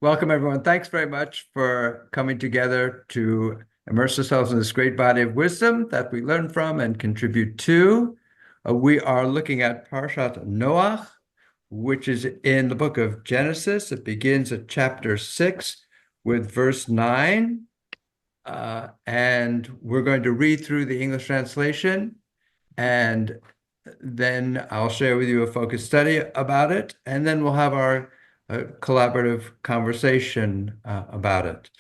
Welcome, everyone. Thanks very much for coming together to immerse ourselves in this great body of wisdom that we learn from and contribute to. We are looking at Parshat Noach, which is in the book of Genesis. It begins at chapter 6 with verse 9. And we're going to read through the English translation, and then I'll share with you a focused study about it, and then we'll have our collaborative conversation about it.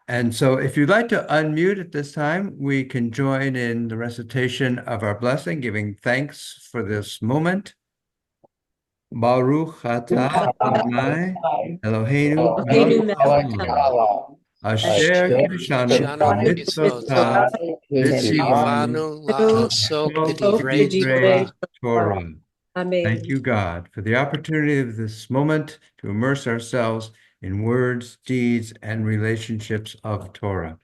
And so if you'd like to unmute at this time, we can join in the recitation of our blessing, giving thanks for this moment. Baruch atah Adonai Eloheinu melech haolam, asher kiddushanu b'mitzvotav v'tzivanu לעסוק בדברי b'divrei תורה. Torah. Thank you, God, for the opportunity of this moment to immerse ourselves in words, deeds, and relationships of Torah.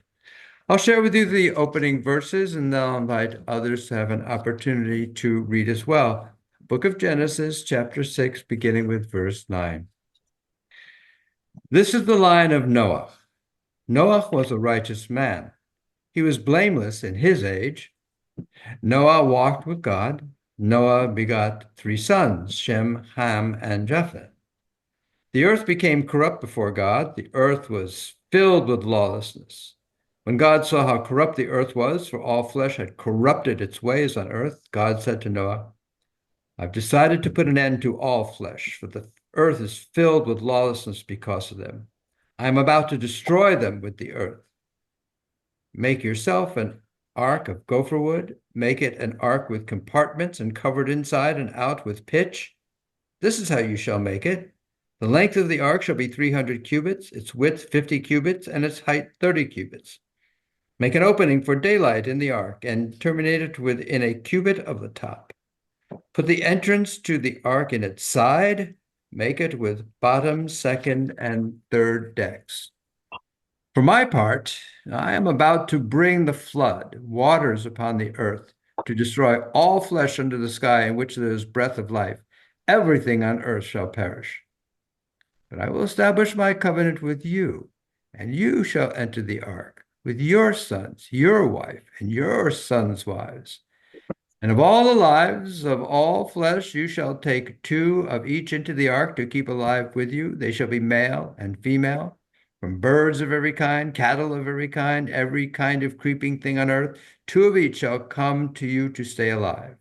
I'll share with you the opening verses, and then I'll invite others to have an opportunity to read as well. Book of Genesis, chapter 6, beginning with verse 9. This is the line of Noach. Noach was a righteous man. He was blameless in his age. Noah walked with God. Noah begot 3 sons, Shem, Ham, and Japheth. The earth became corrupt before God. The earth was filled with lawlessness. When God saw how corrupt the earth was, for all flesh had corrupted its ways on earth, God said to Noah, I've decided to put an end to all flesh, for the earth is filled with lawlessness because of them. I am about to destroy them with the earth. Make yourself an ark of gopher wood. Make it an ark with compartments and covered inside and out with pitch. This is how you shall make it. The length of the ark shall be 300 cubits, its width 50 cubits, and its height 30 cubits. Make an opening for daylight in the ark and terminate it within a cubit of the top. Put the entrance to the ark in its side. Make it with bottom, second, and third decks. For my part, I am about to bring the flood, waters upon the earth, to destroy all flesh under the sky in which there is breath of life. Everything on earth shall perish. But I will establish my covenant with you, and you shall enter the ark with your sons, your wife, and your sons' wives. And of all the lives of all flesh, you shall take 2 of each into the ark to keep alive with you. They shall be male and female, from birds of every kind, cattle of every kind of creeping thing on earth. 2 of each shall come to you to stay alive.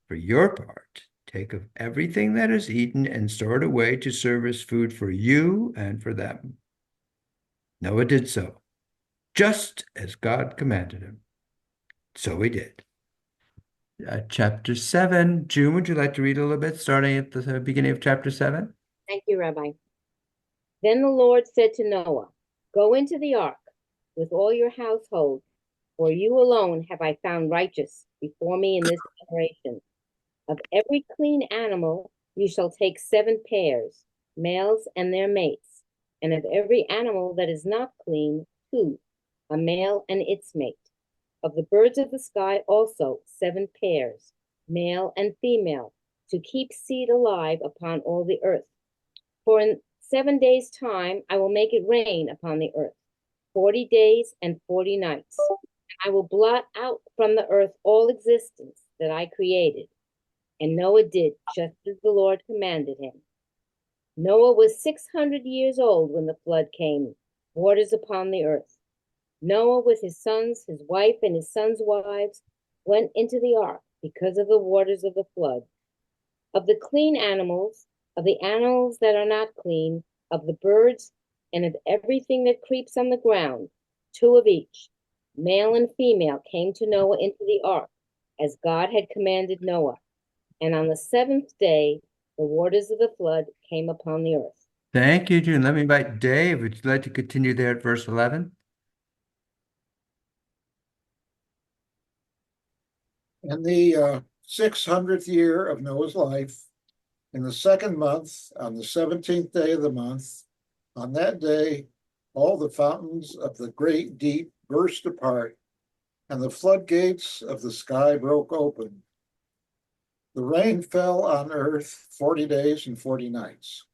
For your part, take of everything that is eaten and store it away to serve as food for you and for them. Noah did so, just as God commanded him. So he did. Chapter 7. June, would you like to read a little bit, starting at the beginning of chapter 7? Thank you, Rabbi. Then the Lord said to Noah, Go into the ark with all your household, for you alone have I found righteous before me in this generation. Of every clean animal you shall take 7 pairs, males and their mates, and of every animal that is not clean, 2, a male and its mate. Of the birds of the sky also 7 pairs, male and female, to keep seed alive upon all the earth. For in 7 days' time I will make it rain upon the earth, 40 days and 40 nights. I will blot out from the earth all existence that I created. And Noah did just as the Lord commanded him. Noah was 600 years old when the flood came, waters upon the earth. Noah with his sons, his wife, and his sons' wives went into the ark because of the waters of the flood. Of the clean animals, of the animals that are not clean, of the birds, and of everything that creeps on the ground, 2 of each, male and female, came to Noah into the ark, as God had commanded Noah. And on the 7th day, the waters of the flood came upon the earth. Thank you, June. Let me invite Dave. Would you like to continue there at verse 11? In the 600th year of Noah's life, in the 2nd month, on the 17th day of the month, on that day, all the fountains of the great deep burst apart, and the floodgates of the sky broke open. The rain fell on earth 40 days and 40 nights.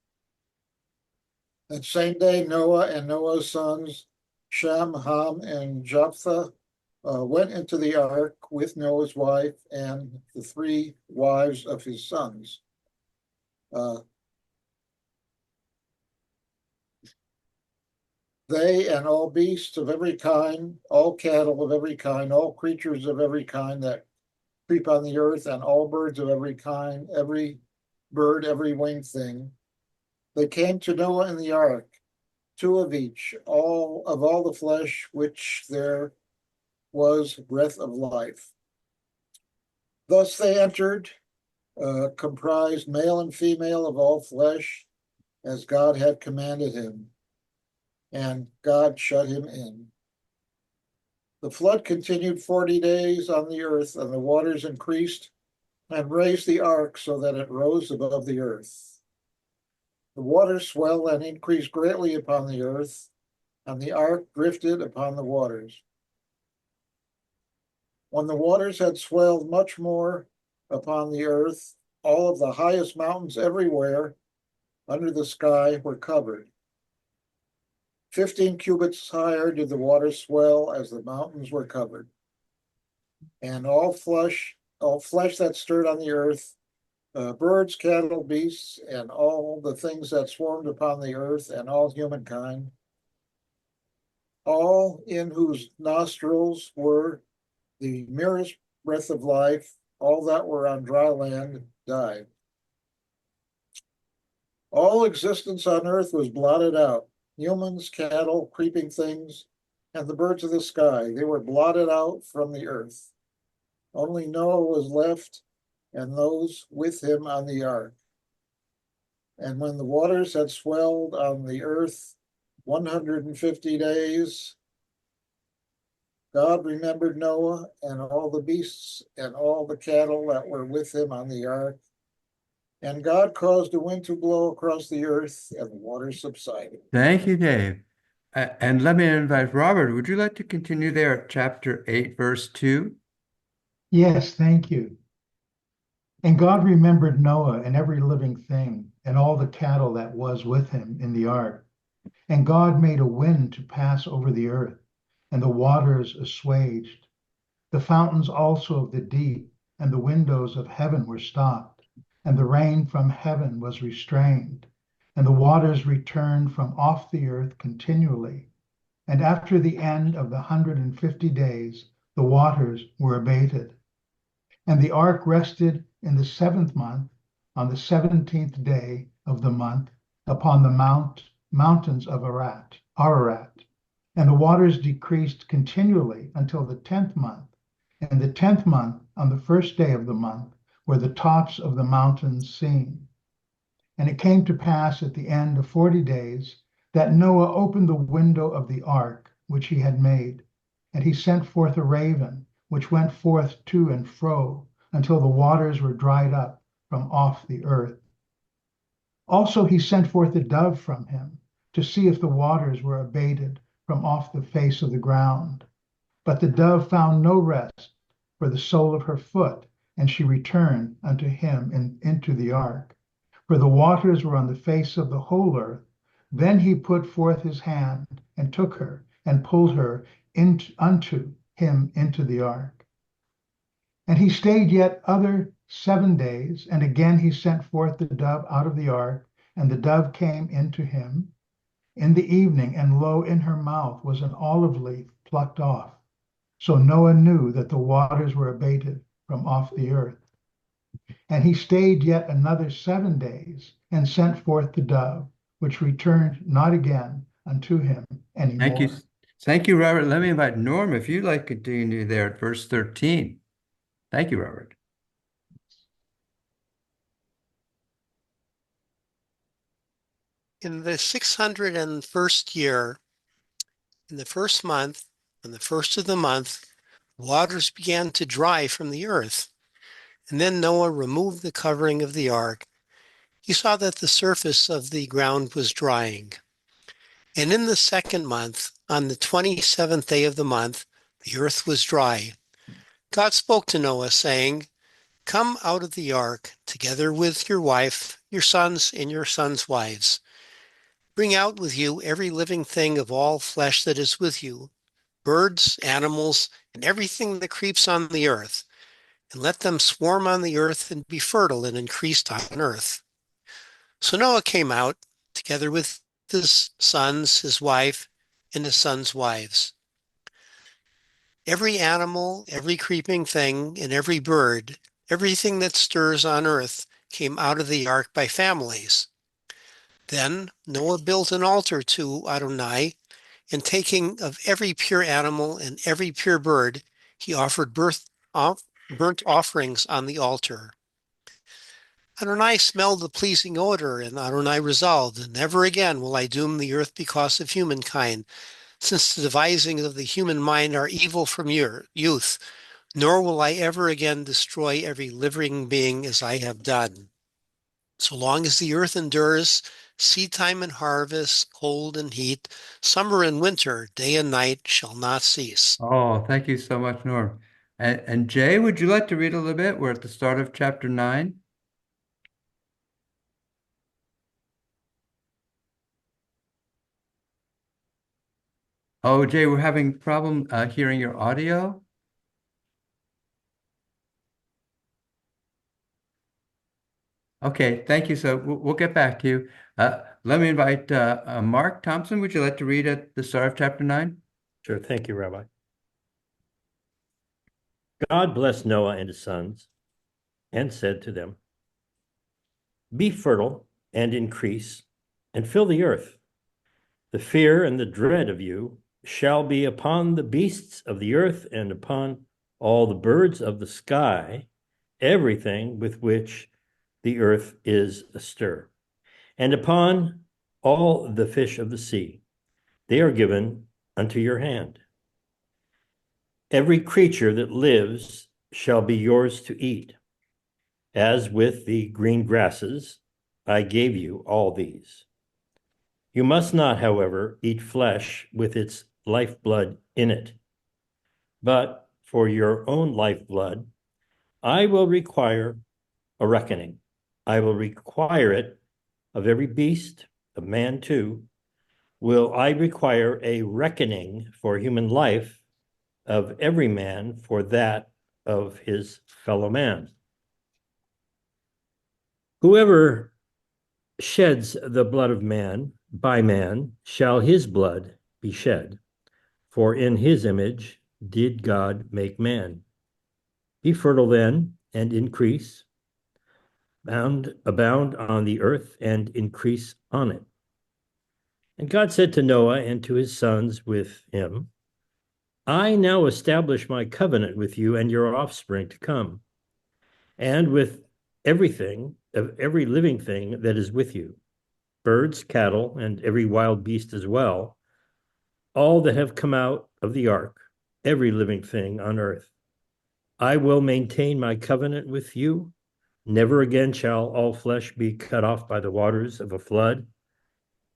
That same day, Noah and Noah's sons, Shem, Ham, and Japheth, went into the ark with Noah's wife and the three wives of his sons. They and all beasts of every kind, all cattle of every kind, all creatures of every kind that creep on the earth, and all birds of every kind, every bird, every winged thing. They came to Noah in the ark, two of each, all the flesh which there was breath of life. Thus they entered, comprised male and female of all flesh, as God had commanded him, and God shut him in. The flood continued 40 days on the earth, and the waters increased and raised the ark so that it rose above the earth. The waters swelled and increased greatly upon the earth, and the ark drifted upon the waters. When the waters had swelled much more upon the earth, all of the highest mountains everywhere under the sky were covered. 15 cubits higher did the water swell as the mountains were covered. And all flesh that stirred on the earth, birds, cattle, beasts, and all the things that swarmed upon the earth, and all humankind, all in whose nostrils were the merest breath of life, all that were on dry land died. All existence on earth was blotted out. Humans, cattle, creeping things, and the birds of the sky, they were blotted out from the earth. Only Noah was left, and those with him on the ark. And when the waters had swelled on the earth 150 days, God remembered Noah and all the beasts and all the cattle that were with him on the ark. And God caused a wind to blow across the earth, and the waters subsided. Thank you, Dave. And let me invite Robert. Would you like to continue there at chapter 8, verse 2? Yes, thank you. And God remembered Noah and every living thing, and all the cattle that was with him in the ark. And God made a wind to pass over the earth, and the waters assuaged. The fountains also of the deep and the windows of heaven were stopped, and the rain from heaven was restrained, and the waters returned from off the earth continually. And after the end of the 150 days, the waters were abated. And the ark rested in the 7th month, on the 17th day of the month, upon the mountains of Ararat. And the waters decreased continually until the 10th month. And the 10th month, on the 1st day of the month, were the tops of the mountains seen. And it came to pass at the end of 40 days that Noah opened the window of the ark which he had made, and he sent forth a raven, which went forth to and fro until the waters were dried up from off the earth. Also he sent forth a dove from him to see if the waters were abated from off the face of the ground. But the dove found no rest for the sole of her foot, and she returned unto him into the ark. For the waters were on the face of the whole earth. Then he put forth his hand and took her and pulled her unto him into the ark. And he stayed yet other 7 days, and again he sent forth the dove out of the ark, and the dove came into him in the evening, and lo, in her mouth was an olive leaf plucked off. So Noah knew that the waters were abated from off the earth. And he stayed yet another 7 days, and sent forth the dove, which returned not again unto him any Thank you. more. Thank you, Robert. Let me invite Norm, if you'd like to continue there at verse 13. Thank you, Robert. In the 601st year, in the first month, on the first of the month, waters began to dry from the earth. And then Noah removed the covering of the ark. He saw that the surface of the ground was drying. And in the 2nd month, on the 27th day of the month, the earth was dry. God spoke to Noah, saying, "Come out of the ark, together with your wife, your sons, and your sons' wives. Bring out with you every living thing of all flesh that is with you, birds, animals, and everything that creeps on the earth, and let them swarm on the earth and be fertile and increased on earth. So Noah came out, together with his sons, his wife, and his sons' wives. Every animal, every creeping thing, and every bird, everything that stirs on earth, came out of the ark by families. Then Noah built an altar to Adonai, and taking of every pure animal and every pure bird, he offered burnt offerings on the altar. Adonai smelled the pleasing odor, and Adonai resolved, never again will I doom the earth because of humankind, since the devisings of the human mind are evil from your youth, nor will I ever again destroy every living being as I have done. So long as the earth endures, seed time and harvest, cold and heat, summer and winter, day and night shall not cease. Oh, thank you so much, Norm. And Jay, would you like to read a little bit? We're at the start of chapter 9. Oh, Jay, we're having problem hearing your audio. Okay, thank you. So we'll get back to you. Let me invite Mark Thompson. Would you like to read at the start of chapter 9? Sure. Thank you, Rabbi. God blessed Noah and his sons and said to them, be fertile and increase and fill the earth. The fear and the dread of you shall be upon the beasts of the earth and upon all the birds of the sky, everything with which the earth is astir, and upon all the fish of the sea. They are given unto your hand. Every creature that lives shall be yours to eat. As with the green grasses, I gave you all these. You must not, however, eat flesh with its lifeblood in it. But for your own lifeblood, I will require a reckoning. I will require it of every beast, of man too. Will I require a reckoning for human life of every man for that of his fellow man? Whoever sheds the blood of man, by man shall his blood be shed. For in his image did God make man. Be fertile then and increase, abound on the earth and increase on it. And God said to Noah and to his sons with him, I now establish my covenant with you and your offspring to come, and with everything, of every living thing that is with you, birds, cattle, and every wild beast as well, all that have come out of the ark, every living thing on earth. I will maintain my covenant with you. Never again shall all flesh be cut off by the waters of a flood,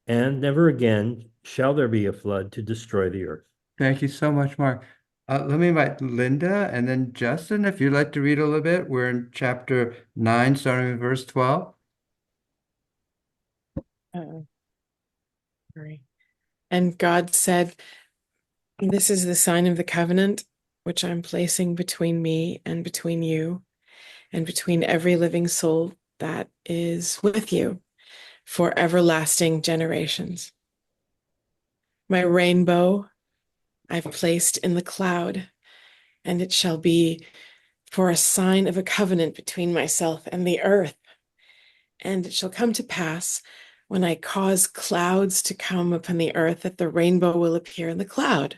and never again shall there be a flood to destroy the earth. Thank you so much, Mark. Let me invite Linda and then Justin, if you'd like to read a little bit. We're in chapter 9, starting with verse 12. Sorry. And God said, this is the sign of the covenant which I'm placing between me and between you and between every living soul that is with you for everlasting generations. My rainbow I've placed in the cloud, and it shall be for a sign of a covenant between myself and the earth. And it shall come to pass when I cause clouds to come upon the earth that the rainbow will appear in the cloud.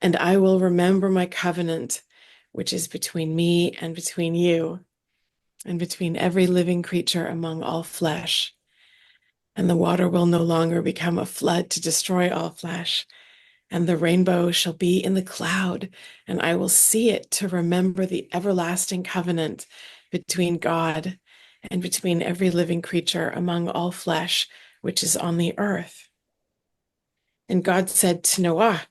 And I will remember my covenant, which is between me and between you, and between every living creature among all flesh. And the water will no longer become a flood to destroy all flesh. And the rainbow shall be in the cloud, and I will see it to remember the everlasting covenant between God and between every living creature among all flesh, which is on the earth. And God said to Noah,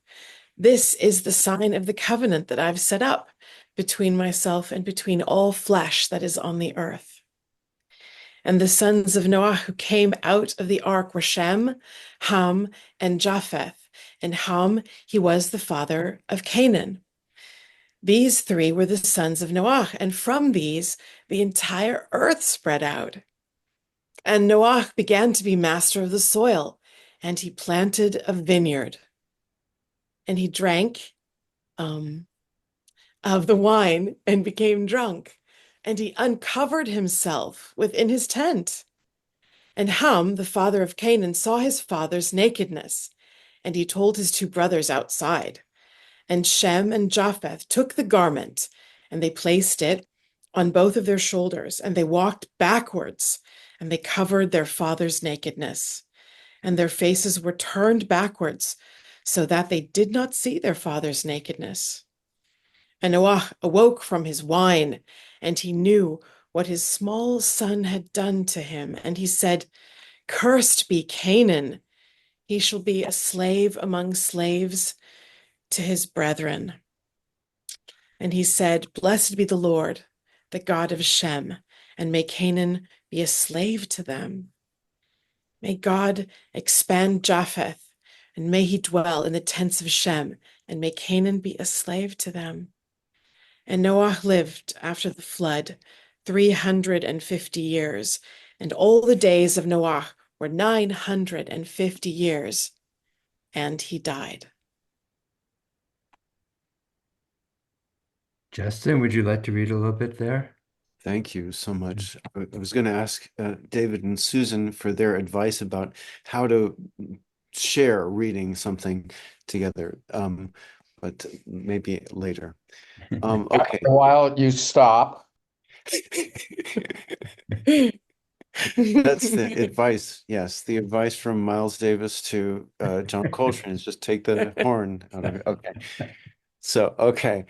this is the sign of the covenant that I've set up between myself and between all flesh that is on the earth. And the sons of Noah who came out of the ark were Shem, Ham, and Japheth. And Ham, he was the father of Canaan. These three were the sons of Noah, and from these the entire earth spread out. And Noah began to be master of the soil, and he planted a vineyard. And he drank of the wine and became drunk, and he uncovered himself within his tent. And Ham, the father of Canaan, saw his father's nakedness, and he told his two brothers outside. And Shem and Japheth took the garment, and they placed it on both of their shoulders, and they walked backwards, and they covered their father's nakedness. And their faces were turned backwards, so that they did not see their father's nakedness. And Noah awoke from his wine, and he knew what his small son had done to him. And he said, "Cursed be Canaan. He shall be a slave among slaves to his brethren." And he said, "Blessed be the Lord, the God of Shem, and may Canaan be a slave to them. May God expand Japheth, and may he dwell in the tents of Shem, and may Canaan be a slave to them." And Noah lived after the flood 350 years, and all the days of Noah were 950 years, and he died. Justin, would you like to read a little bit there? Thank you so much. I was going to ask David and Susan for their advice about how to share reading something together, but maybe later. Okay. After a while, you stop. That's the advice. Yes, the advice from Miles Davis to John Coltrane is just take the horn out of it. Okay. So, okay.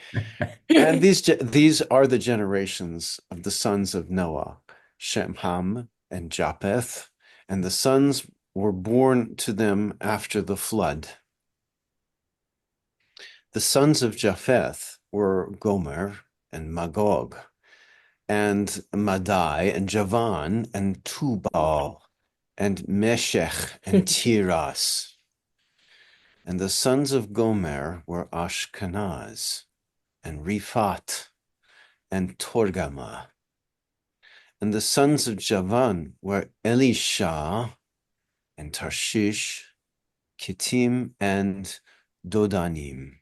And these are the generations of the sons of Noah, Shem, Ham, and Japheth, and the sons were born to them after the flood. The sons of Japheth were Gomer and Magog, and Madai, and Javan, and Tubal, and Meshech, and Tiras. And the sons of Gomer were Ashkenaz, and Riphat, and Torgama. And the sons of Javan were Elisha, and Tarshish, Kittim, and Dodanim.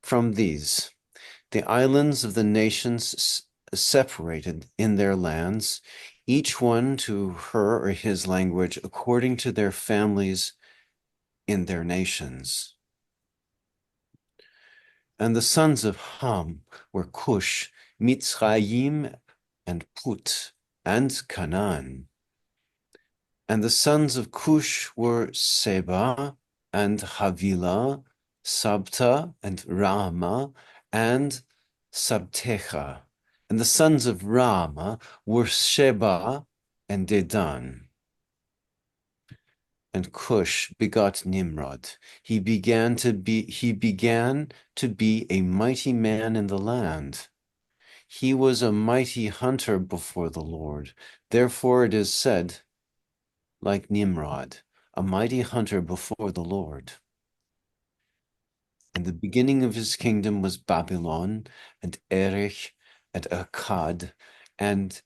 From these, the islands of the nations separated in their lands, each one to her or his language, according to their families in their nations. And the sons of Ham were Cush, Mitzrayim, and Put, and Canaan. And the sons of Cush were Seba, and Havilah, Sabta, and Rama, and Sabtecha. And the sons of Rama were Sheba and Dedan. And Cush begot Nimrod. He began to be a mighty man in the land. He was a mighty hunter before the Lord. Therefore it is said, like Nimrod, a mighty hunter before the Lord. And the beginning of his kingdom was Babylon, and Erech, and Akkad, and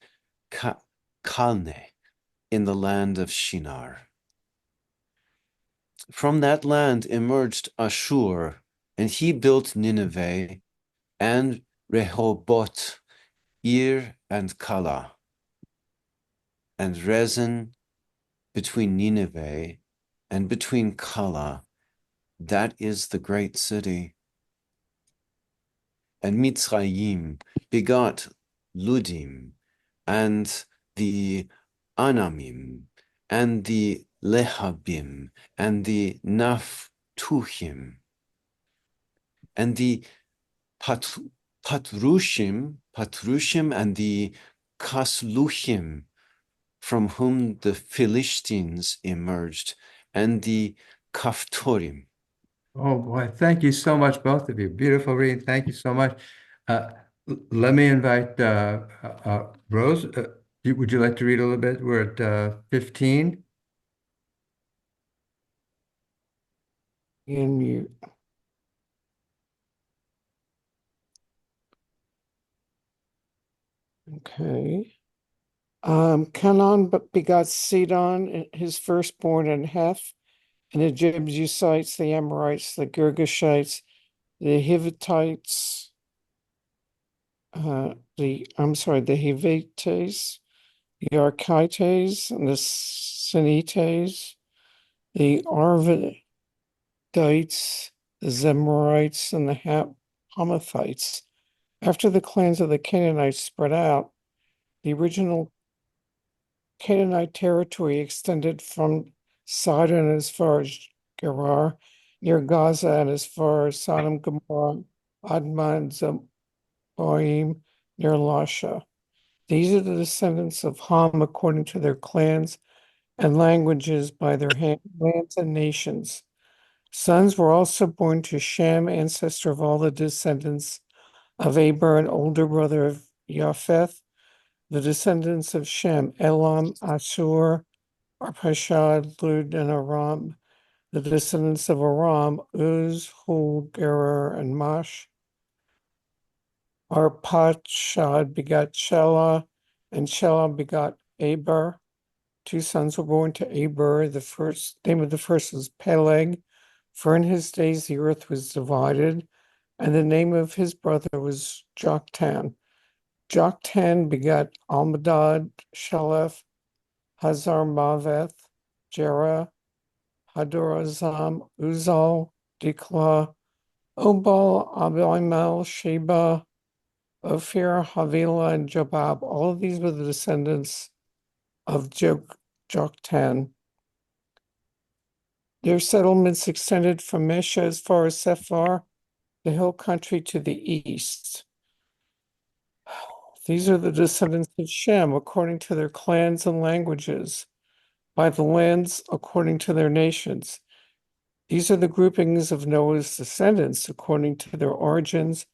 Calne in the land of Shinar. From that land emerged Ashur, and he built Nineveh, and Rehoboth, Ir, and Kala, and Rezin between Nineveh and between Kala. That is the great city. And Mitzrayim begot Ludim, and the Anamim, and the Lehabim, and the Naphtuhim, and the Patrushim, and the Kasluhim, from whom the Philistines emerged, and the Kaftorim. Oh boy, thank you so much, both of you. Beautiful reading. Thank you so much. Let me invite Rose. Would you like to read a little bit? We're at 15. In you. Okay. Canaan begot Sidon, his firstborn, and Heth, and the Jebusites, the Amorites, the Girgashites, the Hivitites, the Hivites, the Archites, and the Sinites, the Arvadites, the Zemorites, and the Hamathites. After the clans of the Canaanites spread out, the original Canaanite territory extended from Sidon as far as Gerar, near Gaza, and as far as Sodom, Gomorrah, Admah, and Zeboim, near Lasha. These are the descendants of Ham according to their clans and languages by their lands and nations. Sons were also born to Shem, ancestor of all the descendants of Eber, an older brother of Japheth. The descendants of Shem, Elam, Ashur, Arpachshad, Lud, and Aram. The descendants of Aram, Uz, Hul, Gerar, and Mash. Arpachshad begot Shelah, and Shelah begot Eber. Two sons were born to Eber. The name of the first was Peleg, for in his days the earth was divided, and the name of his brother was Joktan. Joktan begot Almadad, Shelef, Hazarmaveth, Jerah, Hadorazam, Uzal, Dikla, Obal, Abimael, Sheba, Ophir, Havilah, and Jobab. All of these were the descendants of Joktan. Their settlements extended from Mesha as far as Sephar, the hill country to the east. These are the descendants of Shem according to their clans and languages, by the lands according to their nations. These are the groupings of Noah's descendants according to their origins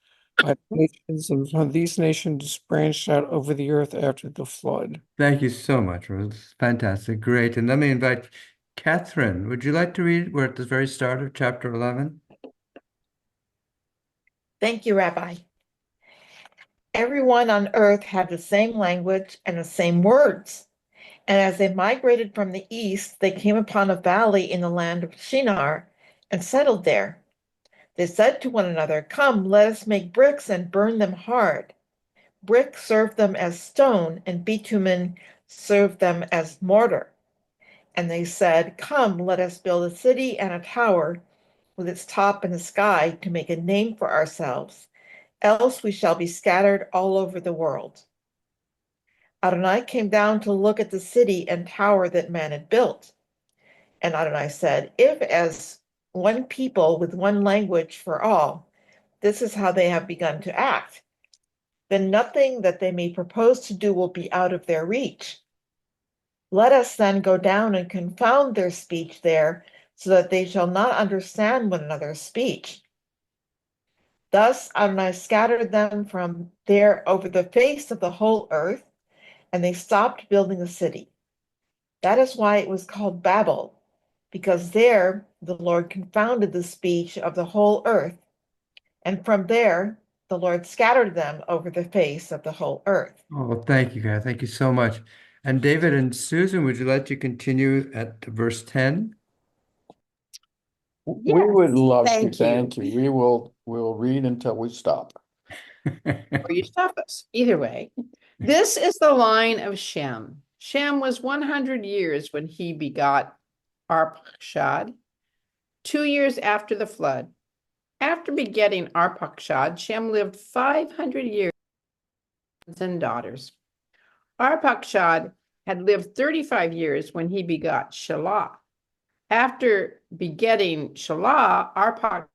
by the nations, and how these nations branched out over the earth after the flood. Thank you so much, Rose. Fantastic. Great. And let me invite Catherine. Would you like to read? We're at the very start of chapter 11. Thank you, Rabbi. Everyone on earth had the same language and the same words. And as they migrated from the east, they came upon a valley in the land of Shinar and settled there. They said to one another, "Come, let us make bricks and burn them hard." Brick served them as stone, and bitumen served them as mortar. And they said, "Come, let us build a city and a tower with its top in the sky to make a name for ourselves. Else we shall be scattered all over the world." Adonai came down to look at the city and tower that man had built. And Adonai said, "If as one people with one language for all, this is how they have begun to act, then nothing that they may propose to do will be out of their reach. Let us then go down and confound their speech there, so that they shall not understand one another's speech." Thus Adonai scattered them from there over the face of the whole earth, and they stopped building the city. That is why it was called Babel, because there the Lord confounded the speech of the whole earth, and from there the Lord scattered them over the face of the whole earth. Oh, thank you, guys. Thank you so much. And David and Susan, would you like to continue at verse 10? We would love to, thank thank you. We'll read until we stop. Or you stop us. Either way. This is the line of Shem. Shem was 100 years when he begot Arpachshad, 2 years after the flood. After begetting Arpachshad, Shem lived 500 years and daughters. Arpachshad had lived 35 years when he begot Shelah. After begetting Shelah, Arpachshad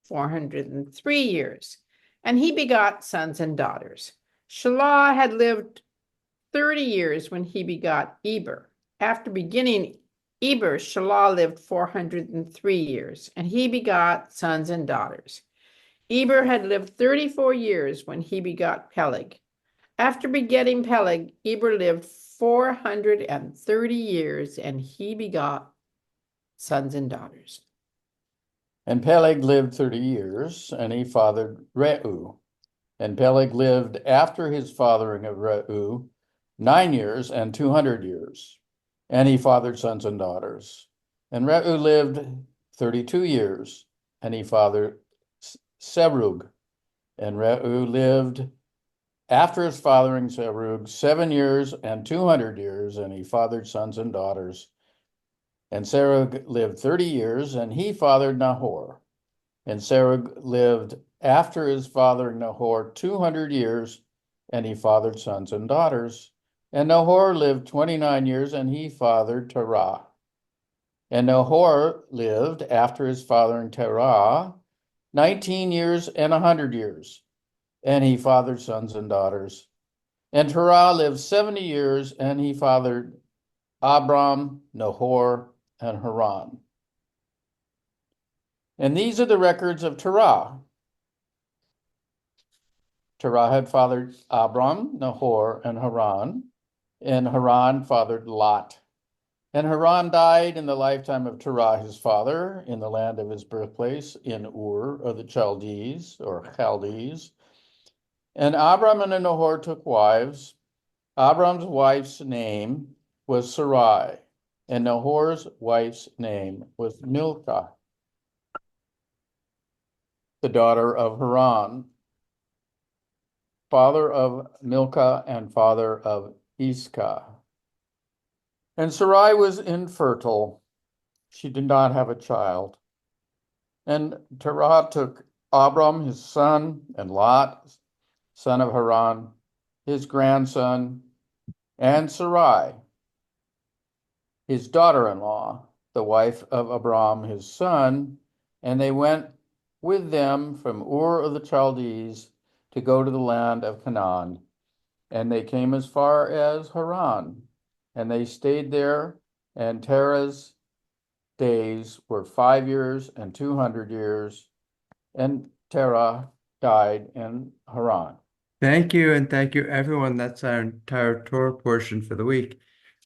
403 years, and he begot sons and daughters. Shelah had lived 30 years when he begot Eber. After beginning Eber, Shelah lived 403 years, and he begot sons and daughters. Eber had lived 34 years when he begot Peleg. After begetting Peleg, Eber lived 430 years, and he begot sons and daughters. And Peleg lived 30 years, and he fathered Reu. And Peleg lived after his fathering of Reu 9 years and 200 years, and he fathered sons and daughters. And Reu lived 32 years, and he fathered Serug. And Reu lived after his fathering Serug 7 years and 200 years, and he fathered sons and daughters. And Serug lived 30 years, and he fathered Nahor. And Serug lived after his fathering Nahor 200 years, and he fathered sons and daughters. And Nahor lived 29 years, and he fathered Terah. And Nahor lived after his fathering Terah 19 years and 100 years, and he fathered sons and daughters. And Terah lived 70 years, and he fathered Abram, Nahor, and Haran. And these are the records of Terah. Terah had fathered Abram, Nahor, and Haran fathered Lot. And Haran died in the lifetime of Terah, his father, in the land of his birthplace, in Ur of the Chaldees, or Chaldees. And Abram and Nahor took wives. Abram's wife's name was Sarai, and Nahor's wife's name was Milcah, the daughter of Haran, father of Milcah and father of Iscah. And Sarai was infertile. She did not have a child. And Terah took Abram, his son, and Lot, son of Haran, his grandson, and Sarai, his daughter-in-law, the wife of Abram, his son, and they went with them from Ur of the Chaldees to go to the land of Canaan. And they came as far as Haran, and they stayed there, and Terah's days were 5 years and 200 years, and Terah died in Haran. Thank you, and thank you, everyone. That's our entire Torah portion for the week.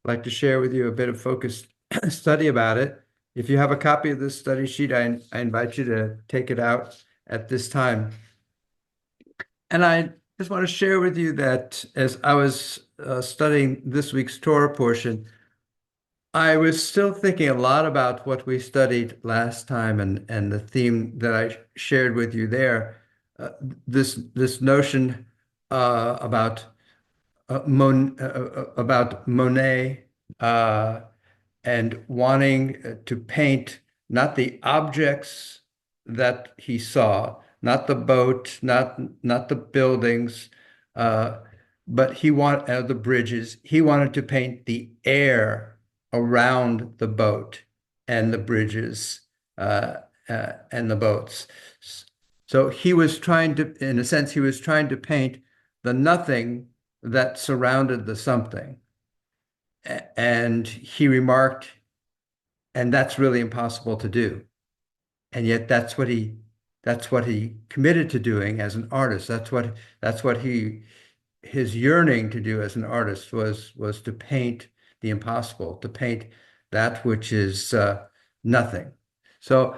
I'd like to share with you a bit of focused study about it. If you have a copy of this study sheet, I invite you to take it out at this time. And I just want to share with you that as I was studying this week's Torah portion, I was still thinking a lot about what we studied last time and the theme that I shared with you there. This notion about Monet and wanting to paint not the objects that he saw, not the boat, not the buildings, but the bridges. He wanted to paint the air around the boat and the bridges and the boats. So he was trying to, in a sense, he was trying to paint the nothing that surrounded the something. And he remarked, and that's really impossible to do. And yet that's what he committed to doing as an artist. That's what his yearning to do as an artist was to paint the impossible, to paint that which is nothing. So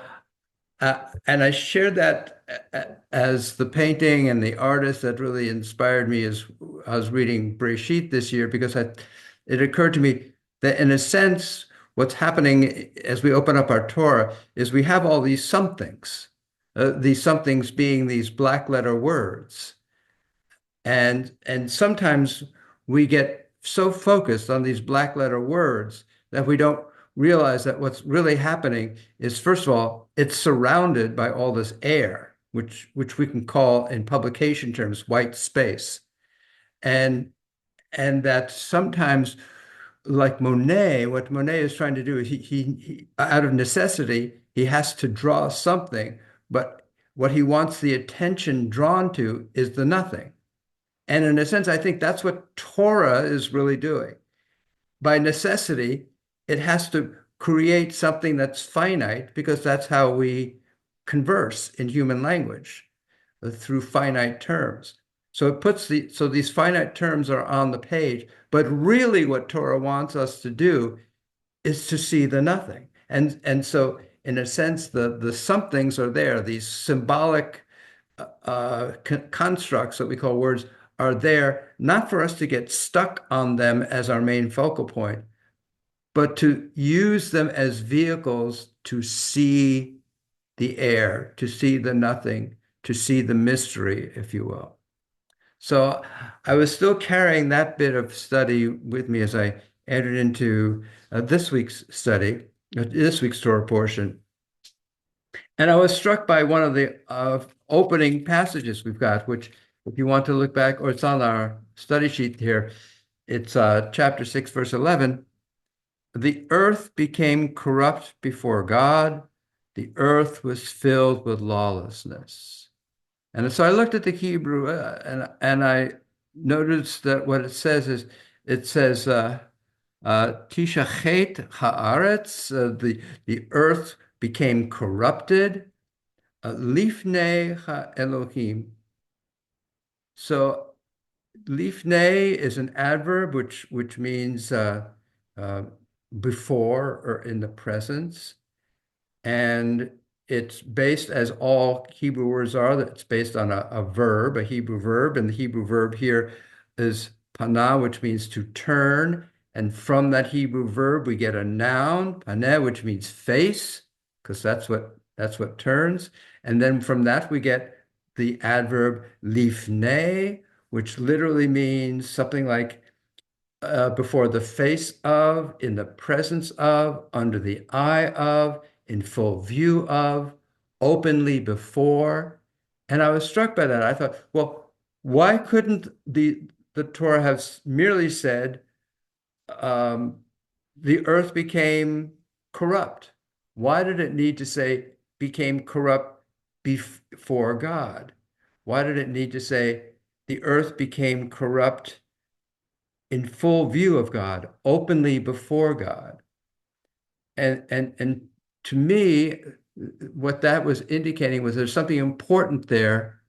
and I shared that as the painting and the artist that really inspired me as I was reading Breshit this year, because it occurred to me that in a sense, what's happening as we open up our Torah is we have all these somethings being these black letter words. And sometimes we get so focused on these black letter words that we don't realize that what's really happening is, first of all, it's surrounded by all this air, which we can call in publication terms white space. And that sometimes, like Monet, what Monet is trying to do is he out of necessity, he has to draw something, but what he wants the attention drawn to is the nothing. And in a sense, I think that's what Torah is really doing. By necessity, it has to create something that's finite, because that's how we converse in human language, through finite terms. So it puts so these finite terms are on the page, but really what Torah wants us to do is to see the nothing. And so in a sense, the somethings are there, these symbolic constructs that we call words are there, not for us to get stuck on them as our main focal point, but to use them as vehicles to see the air, to see the nothing, to see the mystery, if you will. So I was still carrying that bit of study with me as I entered into this week's study, this week's Torah portion. And I was struck by one of the opening passages we've got, which, if you want to look back, or it's on our study sheet here, it's chapter 6, verse 11. The earth became corrupt before God. The earth was filled with lawlessness. And so I looked at the Hebrew and I noticed that what it says is, it says, Tishachet haaretz, the earth became corrupted, lifnei ha-Elohim. So lifnei is an adverb which means before or in the presence. And it's based, as all Hebrew words are, that it's based on a verb, a Hebrew verb. And the Hebrew verb here is panah, which means to turn. And from that Hebrew verb, we get a noun, paneh, which means face, because that's what turns. And then from that, we get the adverb lifnei, which literally means something like before the face of, in the presence of, under the eye of, in full view of, openly before. And I was struck by that. I thought, well, why couldn't the Torah have merely said the earth became corrupt? Why did it need to say became corrupt before God? Why did it need to say the earth became corrupt in full view of God, openly before God? And to me, what that was indicating was there's something important there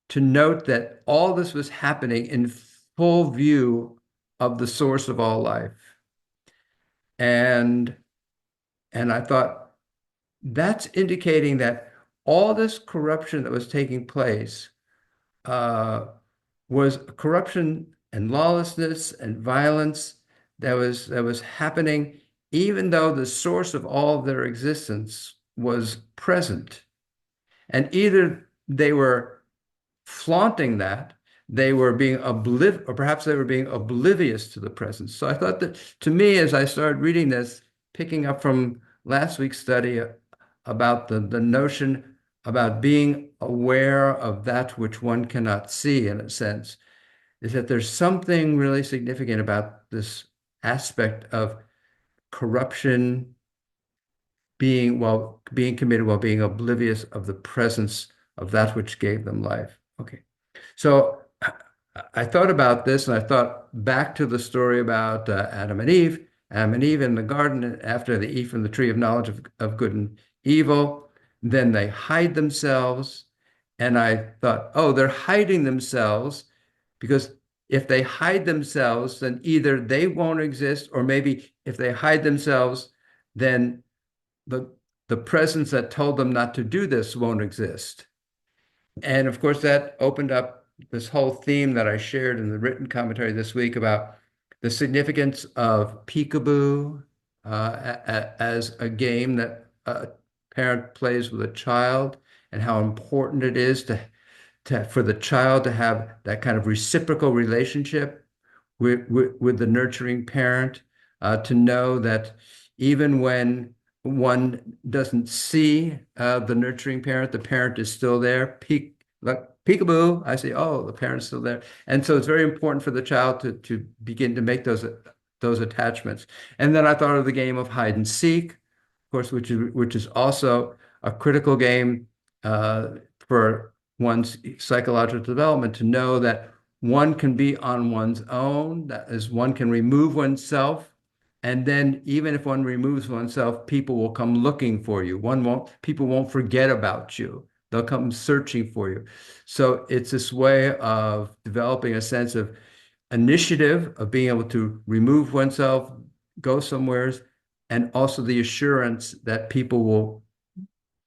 to note that all this was happening in full view of the source of all life. And I thought that's indicating that all this corruption that was taking place was corruption and lawlessness and violence that was happening, even though the source of all of their existence was present. And either they were flaunting that, they were being or perhaps they were being oblivious to the presence. So I thought that, to me, as I started reading this, picking up from last week's study about the notion about being aware of that which one cannot see, in a sense, is that there's something really significant about this aspect of corruption being committed while being oblivious of the presence of that which gave them life. Okay. So I thought about this, and I thought back to the story about Adam and Eve. Adam and Eve in the garden after they eat from the tree of knowledge of good and evil. Then they hide themselves. And I thought, oh, they're hiding themselves because if they hide themselves, then either they won't exist, or maybe if they hide themselves, then the presence that told them not to do this won't exist. And of course, that opened up this whole theme that I shared in the written commentary this week about the significance of peekaboo as a game that a parent plays with a child, and how important it is for the child to have that kind of reciprocal relationship with the nurturing parent, to know that even when one doesn't see the nurturing parent, the parent is still there. Like peekaboo, I say, oh, the parent's still there. And so it's very important for the child to begin to make those attachments. And then I thought of the game of hide and seek, of course, which is also a critical game for one's psychological development, to know that one can be on one's own, that is, one can remove oneself. And then even if one removes oneself, people will come looking for you. People won't forget about you. They'll come searching for you. So it's this way of developing a sense of initiative, of being able to remove oneself, go somewheres, and also the assurance that people will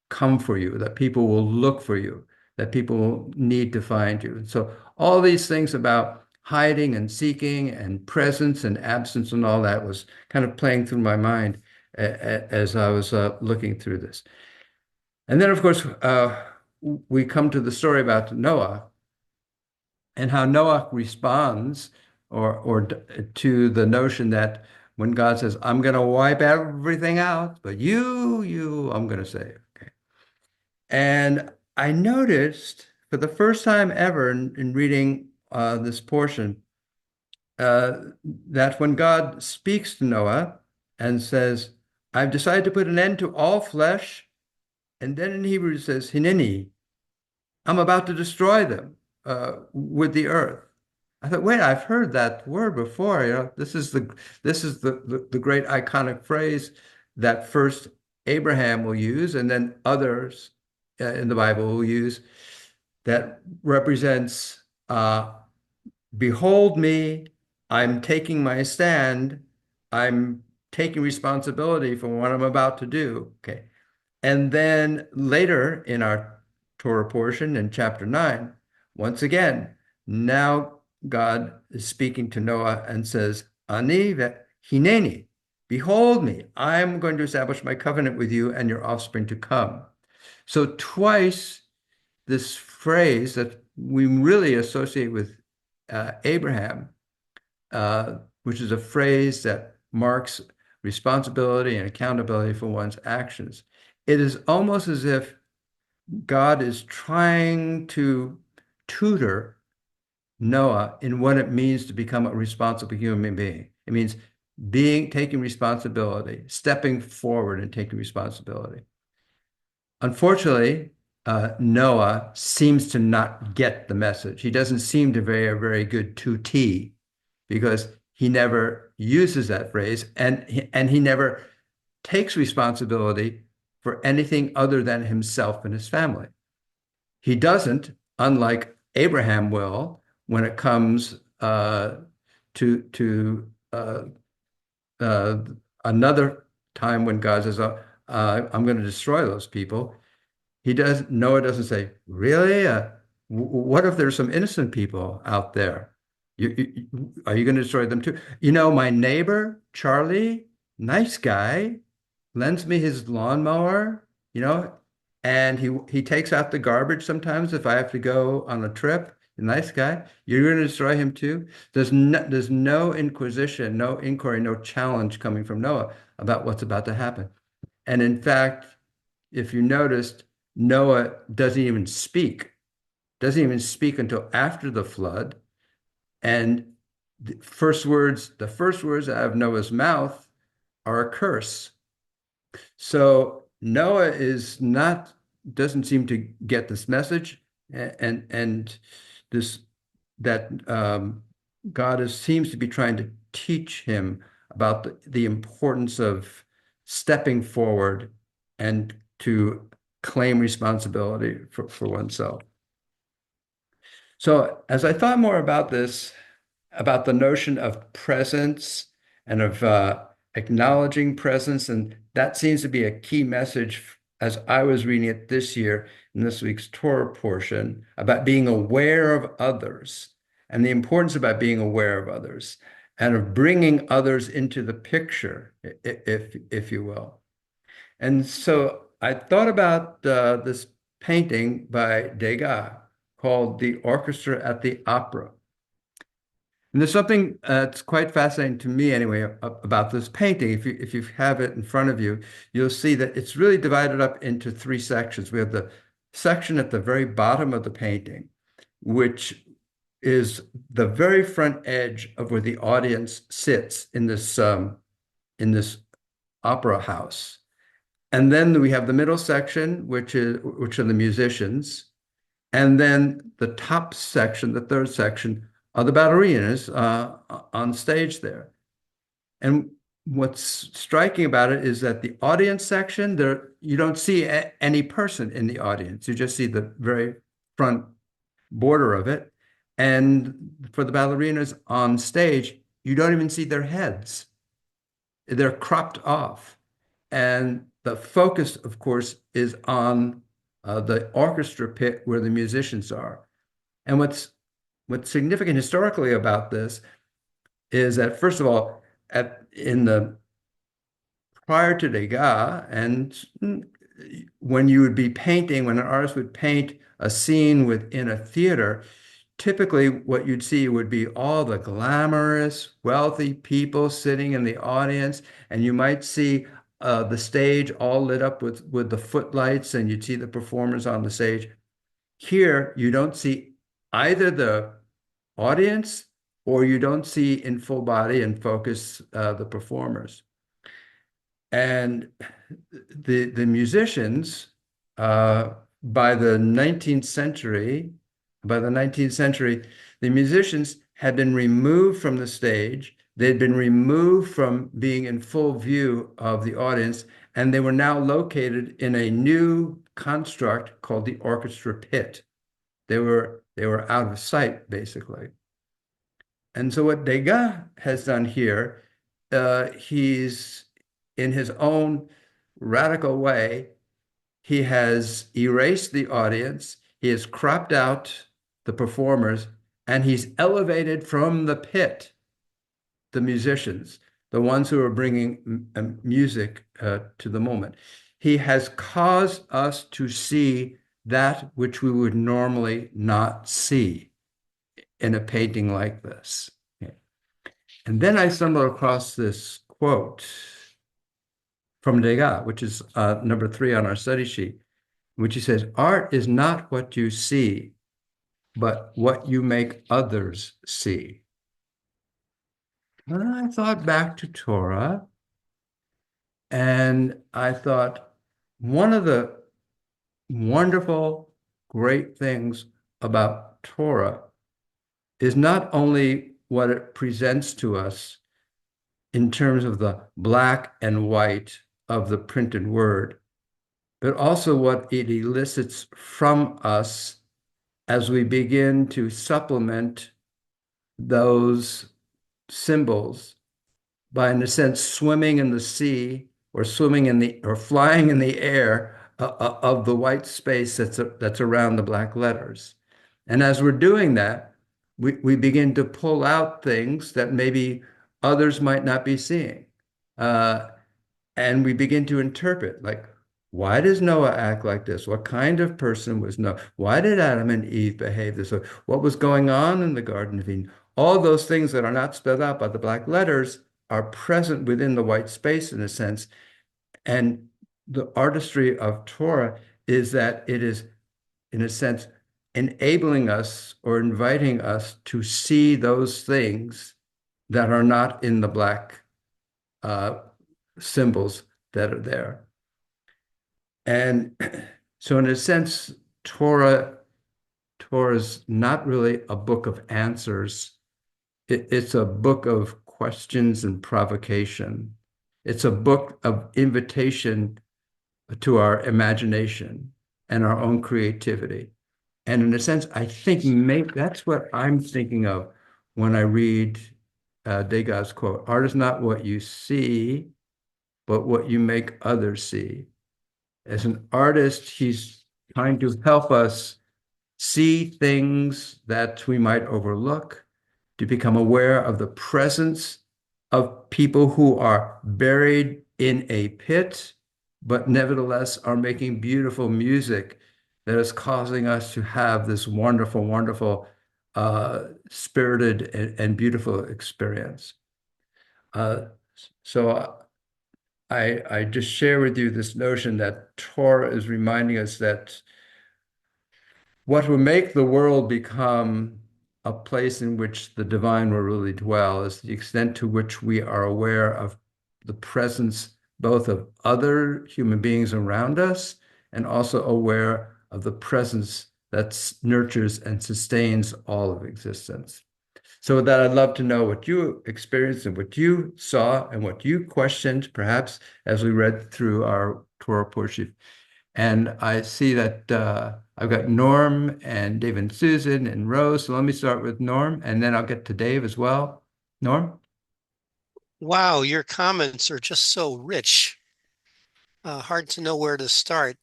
come for you, that people will look for you, that people will need to find you. So all these things about hiding and seeking and presence and absence and all that was kind of playing through my mind as I was looking through this. And then, of course, we come to the story about Noah and how Noah responds or to the notion that when God says, I'm going to wipe everything out, but I'm going to save. Okay. And I noticed for the first time ever in reading this portion that when God speaks to Noah and says, I've decided to put an end to all flesh, and then in Hebrew it says, Hineni, I'm about to destroy them with the earth. I thought, wait, I've heard that word before. This is the great iconic phrase that first Abraham will use, and then others in the Bible will use that represents, behold me, I'm taking my stand, I'm taking responsibility for what I'm about to do. Okay. And then later in our Torah portion in chapter 9, once again, now God is speaking to Noah and says, Ani hineni, behold me, I'm going to establish my covenant with you and your offspring to come. So twice this phrase that we really associate with Abraham, which is a phrase that marks responsibility and accountability for one's actions. It is almost as if God is trying to tutor Noah in what it means to become a responsible human being. It means taking responsibility, stepping forward and taking responsibility. Unfortunately, Noah seems to not get the message. He doesn't seem to be a very good tutee because he never uses that phrase and he never takes responsibility for anything other than himself and his family. He doesn't, unlike Abraham will, when it comes to another time when God says, I'm going to destroy those people. Noah doesn't say, really? What if there's some innocent people out there? Are you going to destroy them too? My neighbor, Charlie, nice guy, lends me his lawnmower, and he takes out the garbage sometimes if I have to go on a trip. Nice guy. You're going to destroy him too? There's no inquisition, no inquiry, no challenge coming from Noah about what's about to happen. And in fact, if you noticed, Noah doesn't even speak until after the flood. And the first words out of Noah's mouth are a curse. So Noah doesn't seem to get this message, and this that God seems to be trying to teach him about the importance of stepping forward and to claim responsibility for oneself. So as I thought more about this, about the notion of presence and of acknowledging presence, and that seems to be a key message as I was reading it this year in this week's Torah portion, about being aware of others and the importance about being aware of others and of bringing others into the picture, if you will. And so I thought about this painting by Degas called The Orchestra at the Opera. And there's something that's quite fascinating to me anyway about this painting. If you have it in front of you, you'll see that it's really divided up into three sections. We have the section at the very bottom of the painting, which is the very front edge of where the audience sits in this opera house. And then we have the middle section, which are the musicians. And then the top section, the third section, are the ballerinas on stage there. And what's striking about it is that the audience section, there you don't see any person in the audience. You just see the very front border of it. And for the ballerinas on stage, you don't even see their heads. They're cropped off. And the focus, of course, is on the orchestra pit where the musicians are. And what's significant historically about this is that, first of all, in the prior to Degas, and when you would be painting, when an artist would paint a scene within a theater, typically what you'd see would be all the glamorous, wealthy people sitting in the audience, and you might see the stage all lit up with the footlights, and you'd see the performers on the stage. Here, you don't see either the audience or you don't see in full body and focus the performers. And the musicians, by the 19th century, the musicians had been removed from the stage. They'd been removed from being in full view of the audience, and they were now located in a new construct called the orchestra pit. They were out of sight, basically. And so what Degas has done here, he's in his own radical way, he has erased the audience, he has cropped out the performers, and he's elevated from the pit the musicians, the ones who are bringing music to the moment. He has caused us to see that which we would normally not see in a painting like this. And then I stumbled across this quote from Degas, which is number 3 on our study sheet, which he says, "Art is not what you see, but what you make others see." And I thought back to Torah, and I thought one of the wonderful, great things about Torah is not only what it presents to us in terms of the black and white of the printed word, but also what it elicits from us as we begin to supplement those symbols by, in a sense, swimming in the sea or flying in the air of the white space that's around the black letters. And as we're doing that, we begin to pull out things that maybe others might not be seeing. And we begin to interpret, like, why does Noah act like this? What kind of person was Noah? Why did Adam and Eve behave this way? What was going on in the Garden of Eden? All those things that are not spelled out by the black letters are present within the white space, in a sense. And the artistry of Torah is that it is, in a sense, enabling us or inviting us to see those things that are not in the black symbols that are there. And so in a sense, Torah's not really a book of answers. It's a book of questions and provocation. It's a book of invitation to our imagination and our own creativity. And in a sense, I think maybe that's what I'm thinking of when I read Degas' quote, "Art is not what you see, but what you make others see." As an artist, he's trying to help us see things that we might overlook, to become aware of the presence of people who are buried in a pit, but nevertheless are making beautiful music that is causing us to have this wonderful, wonderful, spirited and beautiful experience. So I just share with you this notion that Torah is reminding us that what will make the world become a place in which the divine will really dwell is the extent to which we are aware of the presence both of other human beings around us and also aware of the presence that nurtures and sustains all of existence. So with that, I'd love to know what you experienced and what you saw and what you questioned, perhaps, as we read through our Torah portion. And I see that I've got Norm and Dave and Susan and Rose. So let me start with Norm, and then I'll get to Dave as well. Norm? Wow, your comments are just so rich. Hard to know where to start.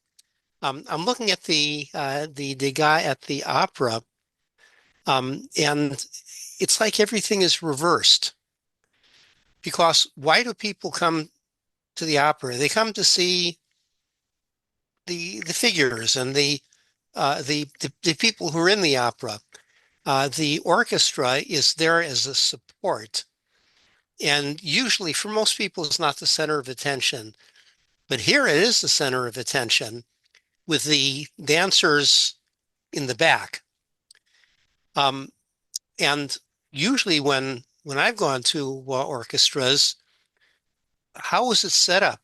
I'm looking at the guy at the opera, and it's like everything is reversed. Because why do people come to the opera? They come to see the figures and the people who are in the opera. The orchestra is there as a support, and usually for most people it's not the center of attention. But here it is the center of attention with the dancers in the back. And usually when I've gone to orchestras, how is it set up?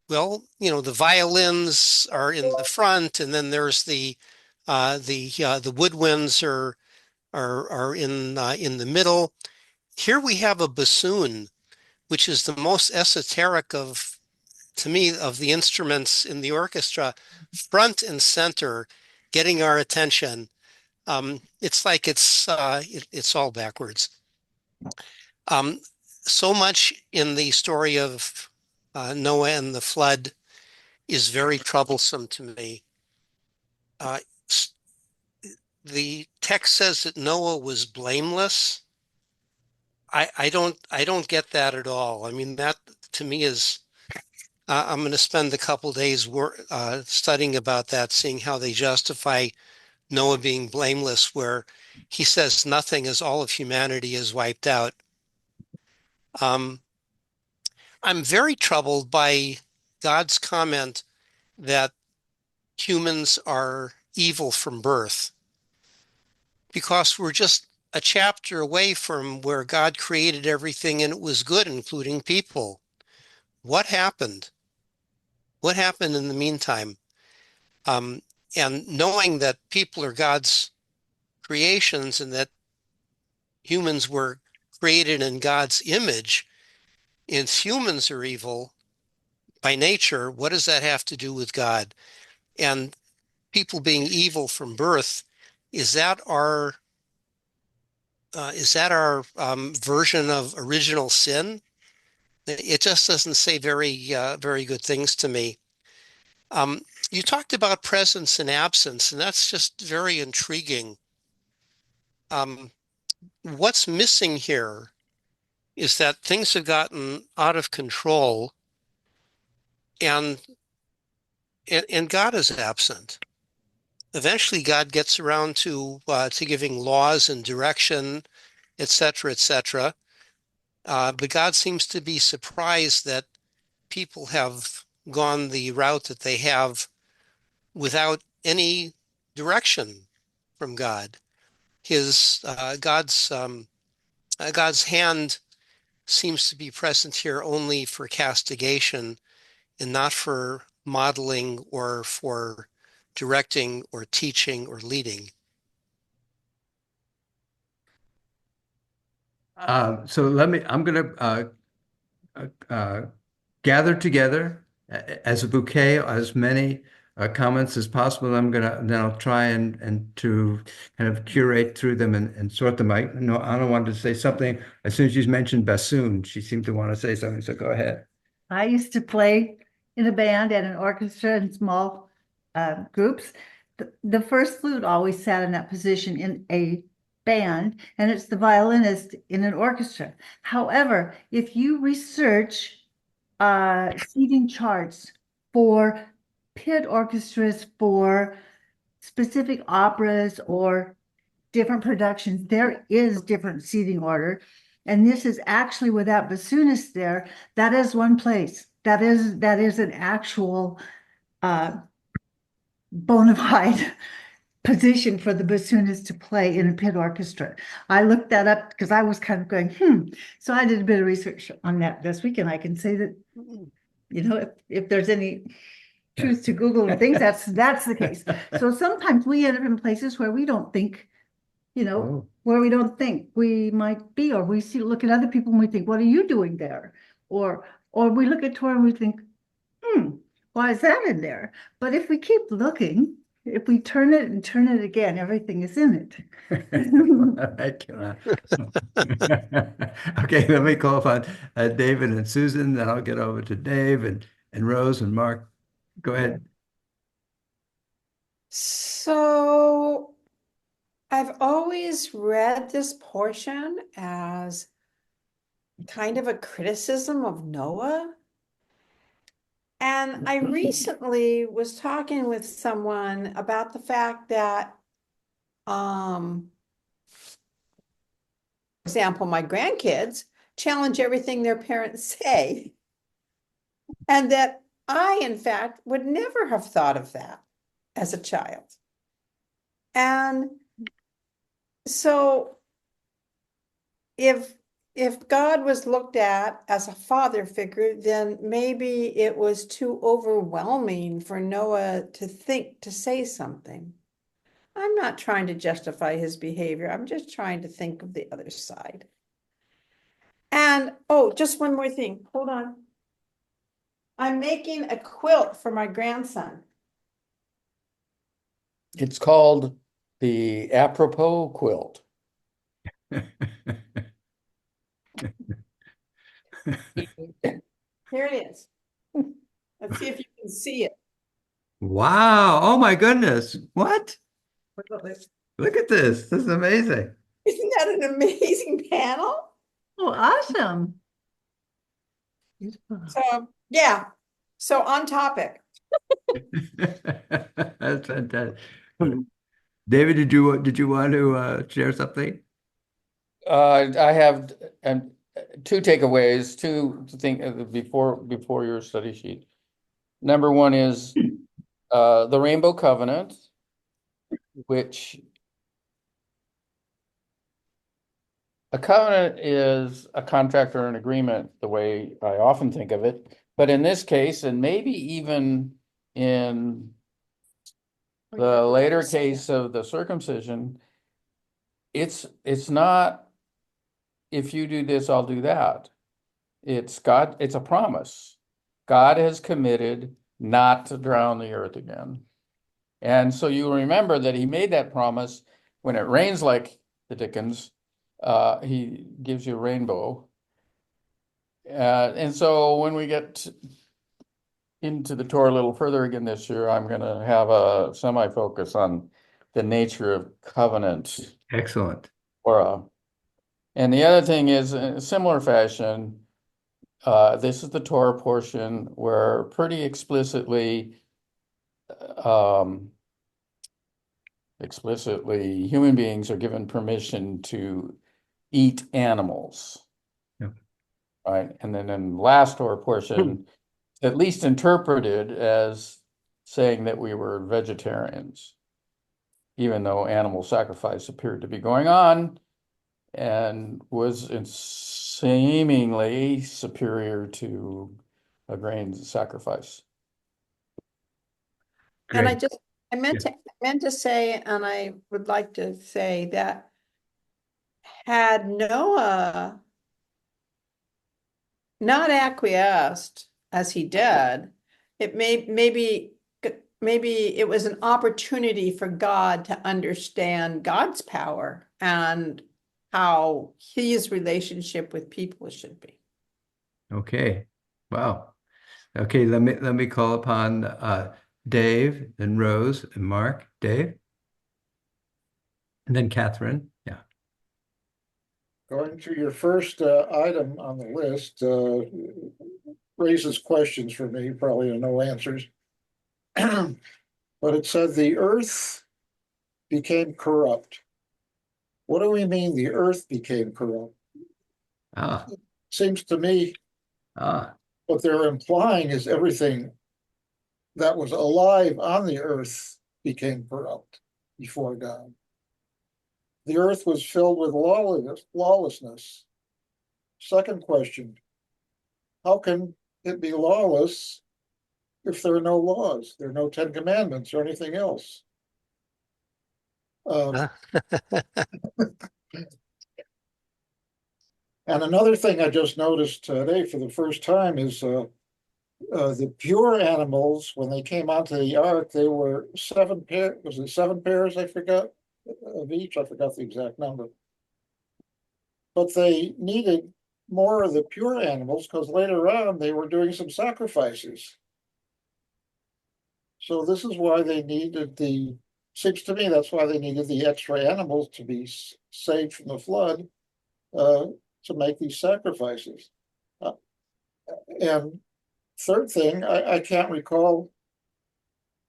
Well, the violins are in the front, and then there's the woodwinds are in the middle. Here we have a bassoon, which is the most esoteric to me, of the instruments in the orchestra, front and center, getting our attention. It's like it's all backwards. So much in the story of Noah and the flood is very troublesome to me. The text says that Noah was blameless. I don't get that at all. I mean, that to me is I'm going to spend a couple days studying about that, seeing how they justify Noah being blameless, where he says nothing as all of humanity is wiped out. I'm very troubled by God's comment that humans are evil from birth, because we're just a chapter away from where God created everything and it was good, including people. What happened? What happened in the meantime? And knowing that people are God's creations and that humans were created in God's image, and humans are evil by nature, what does that have to do with God? And people being evil from birth, is that our version of original sin? It just doesn't say very good things to me. You talked about presence and absence, and that's just very intriguing. What's missing here is that things have gotten out of control, and God is absent. Eventually, God gets around to giving laws and direction, etc., etc. But God seems to be surprised that people have gone the route that they have without any direction from God. God's hand seems to be present here only for castigation and not for modeling or for directing or teaching or leading. So I'm going to gather together as a bouquet as many comments as possible. Then I'll try and to kind of curate through them and sort them. Anna wanted to say something as soon as you mentioned bassoon. She seemed to want to say something, so go ahead. I used to play in a band and an orchestra in small groups. The first flute always sat in that position in a band, and it's the violinist in an orchestra. However, if you research seating charts for pit orchestras, for specific operas or different productions, there is different seating order. And this is actually without bassoonists there. That is one place. That is an actual bona fide position for the bassoonist to play in a pit orchestra. I looked that up because I was kind of going, So I did a bit of research on that this week, and I can say that, if there's any truth to Google and things, that's the case. So sometimes we end up in places where we don't think Oh. where we don't think we might be, or we look at other people and we think, what are you doing there? Or we look at Torah and we think, why is that in there? But if we keep looking, if we turn it and turn it again, everything is in it. Okay, let me call upon David and Susan, then I'll get over to Dave and Rose and Mark. Go ahead. So I've always read this portion as kind of a criticism of Noah. And I recently was talking with someone about the fact that, for example, my grandkids challenge everything their parents say. And that I, in fact, would never have thought of that as a child. And so if God was looked at as a father figure, then maybe it was too overwhelming for Noah to think to say something. I'm not trying to justify his behavior. I'm just trying to think of the other side. And oh, just one more thing. Hold on. I'm making a quilt for my grandson. It's called the apropos quilt. Here it is. Let's see if you can see it. Wow. Oh my goodness. What? Look at this. This is amazing. Isn't that an amazing panel? Oh, awesome. So, yeah. So on topic. That's fantastic. David, did you want to share something? I have two takeaways, two to think before your study sheet. Number one is the Rainbow Covenant, which a covenant is a contract or an agreement, the way I often think of it. But in this case, and maybe even in the later case of the circumcision, it's not, if you do this, I'll do that. It's God, it's a promise. God has committed not to drown the earth again. And so you remember that he made that promise when it rains like the dickens, he gives you a rainbow. And so when we get into the Torah a little further again this year, I'm going to have a semi-focus on the nature of covenant. Excellent. And the other thing is, in a similar fashion, this is the Torah portion where pretty explicitly human beings are given permission to eat animals. Yep. Right. And then in the last Torah portion, at least interpreted as saying that we were vegetarians, even though animal sacrifice appeared to be going on and was seemingly superior to a grain sacrifice. And Great. I meant to say, and I would like to say that had Noah not acquiesced as he did, maybe it was an opportunity for God to understand God's power and how his relationship with people should be. Okay. Wow. Okay, let me call upon Dave and Rose and Mark. Dave? And then Catherine. Yeah. Going to your first item on the list raises questions for me, probably no answers. But it said the earth became corrupt. What do we mean the earth became corrupt? Seems to me what they're implying is everything that was alive on the earth became corrupt before God. The earth was filled with lawlessness. Second question, how can it be lawless if there are no laws? There are no 10 Commandments or anything else. Uh, Huh? and another thing I just noticed today for the first time is the pure animals, when they came onto the ark, they were 7 pair. Was it 7 pairs? I forgot of each. I forgot the exact number. But they needed more of the pure animals because later on they were doing some sacrifices. So this is why they needed seems to me that's why they needed the extra animals to be saved from the flood to make these sacrifices. Uh, and third thing, I can't recall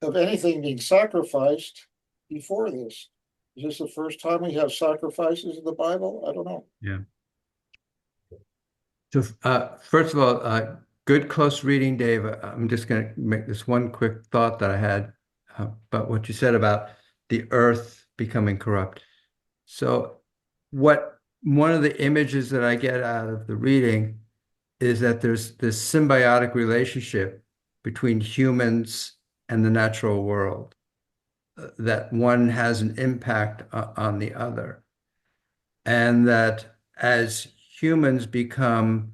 of anything being sacrificed before this. Is this the first time we have sacrifices in the Bible? I don't know. Yeah. So, first of all, good close reading, Dave. I'm just going to make this one quick thought that I had about what you said about the earth becoming corrupt. So, one of the images that I get out of the reading is that there's this symbiotic relationship between humans and the natural world, that one has an impact on the other. And that as humans become,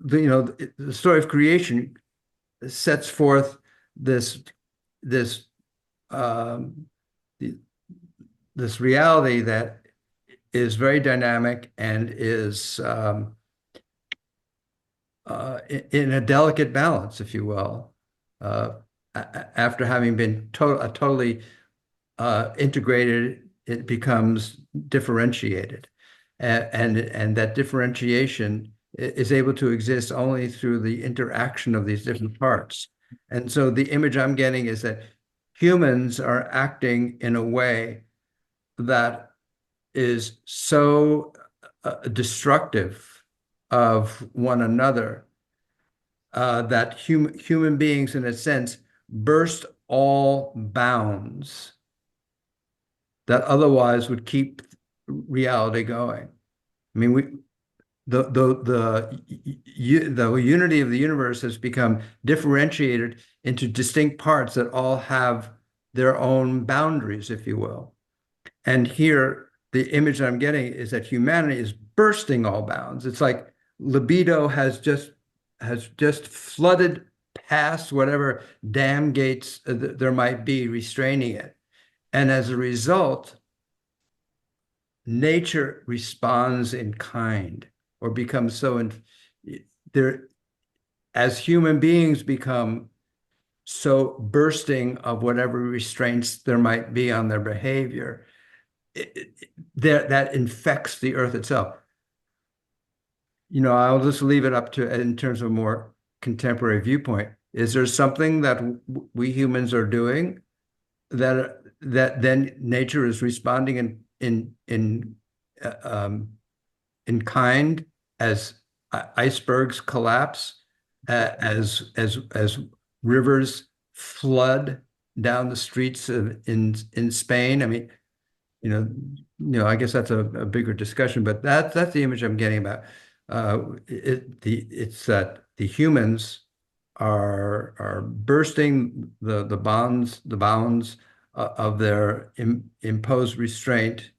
the story of creation sets forth this this um, this reality that is very dynamic and is in a delicate balance, if you will, uh, after having been totally integrated, it becomes differentiated. And that differentiation is able to exist only through the interaction of these different parts. And so the image I'm getting is that humans are acting in a way that is so destructive of one another that human beings, in a sense, burst all bounds that otherwise would keep reality going. I mean, the unity of the universe has become differentiated into distinct parts that all have their own boundaries, if you will. And here, the image I'm getting is that humanity is bursting all bounds. It's like libido has just flooded past whatever dam gates there might be restraining it. And as a result, nature responds in kind or becomes so there as human beings become so bursting of whatever restraints there might be on their behavior, that infects the earth itself. I'll just leave it up to, in terms of more contemporary viewpoint, is there something that we humans are doing that then nature is responding in kind, as icebergs collapse, as rivers flood down the streets in Spain? I mean, I guess that's a bigger discussion, but that's the image I'm getting about. It's that the humans are bursting the bounds of their imposed restraint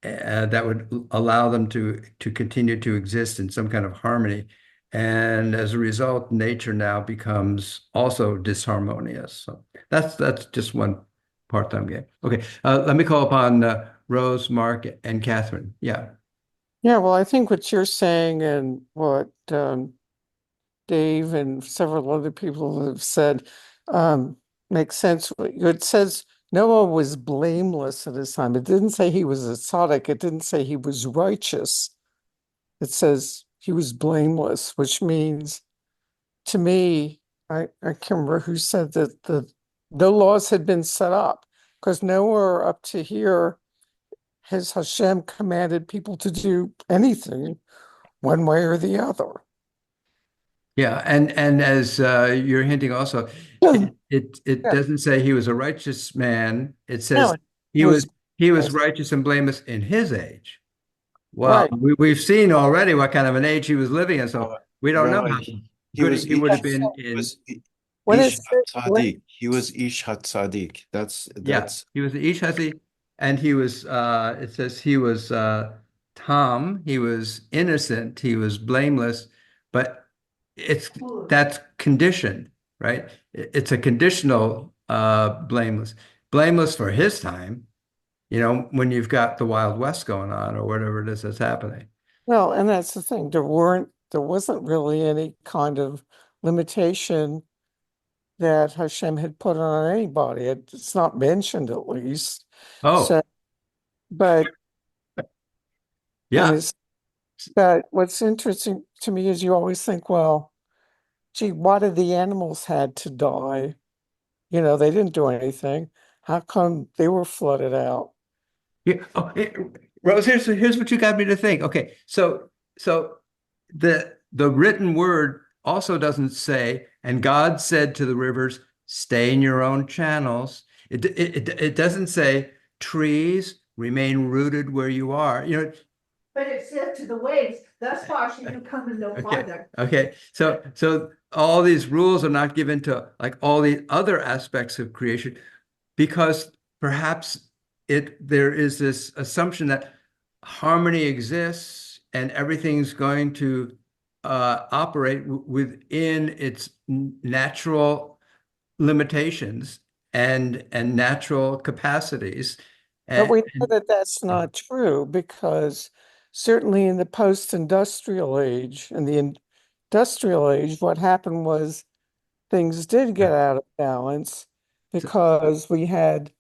that would allow them to continue to exist in some kind of harmony. And as a result, nature now becomes also disharmonious. So that's just one part that I'm getting. Okay, let me call upon Rose, Mark, and Catherine. Yeah. Yeah, well, I think what you're saying and what Dave and several other people have said makes sense. It says Noah was blameless at his time. It didn't say he was a tzaddik. It didn't say he was righteous. It says he was blameless, which means, to me, I can't remember who said that no laws had been set up, because nowhere up to here has Hashem commanded people to do anything one way or the other. Yeah, and as you're hinting also, it Yeah. doesn't say he was a righteous man. It No, says it he was was righteous and blameless in his age. Well, right. we've seen already what kind of an age he was living in, so we don't know Rabbi, how good he would have been he in. was When Ish it's HaTzadik. He was Ish HaTzadik. That's He was the Ish Hazi, and he was it says he was Tom, he was innocent, he was blameless, but it's that's conditioned, right? It's a conditional blameless. Blameless for his time, when you've got the Wild West going on or whatever it is that's happening. well, and that's the thing. There wasn't really any kind of limitation that Hashem had put on anybody. It's not mentioned at least. Oh, So, but and yeah. it's but what's interesting to me is you always think, well, gee, why did the animals had to die? They didn't do anything. How come they were flooded out? Yeah. Oh, Rose, here's what you got me to think. Okay, so the written word also doesn't say, and God said to the rivers, stay in your own channels. It doesn't say trees remain rooted where you are. But it said to the waves, thus far shall you come and no Okay. farther. Okay. So all these rules are not given to like all the other aspects of creation because perhaps there is this assumption that harmony exists and everything's going to operate within its natural limitations and natural capacities. But we know And that that's not true because certainly in the post-industrial age, in the industrial age, what happened was things did get out of balance because we had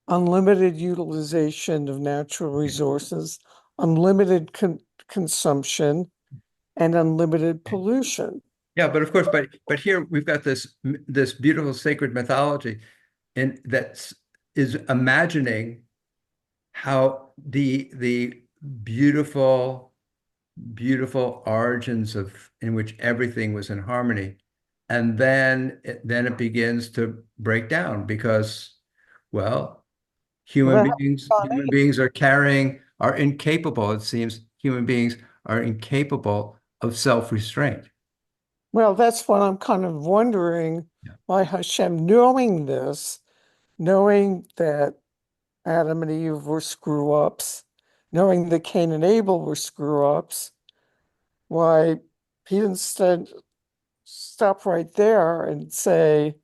unlimited utilization of natural resources, unlimited consumption, and unlimited pollution. yeah, but of course, but here we've got this beautiful sacred mythology, and that is imagining how the beautiful, beautiful origins of in which everything was in harmony, and then it begins to break down because, well, Well, human that's beings human funny. beings are incapable. It seems human beings are incapable of self-restraint. Well, that's what I'm kind of wondering Yeah. why Hashem, knowing this, knowing that Adam and Eve were screw ups, knowing that Cain and Abel were screw ups, why he instead stop right there and say,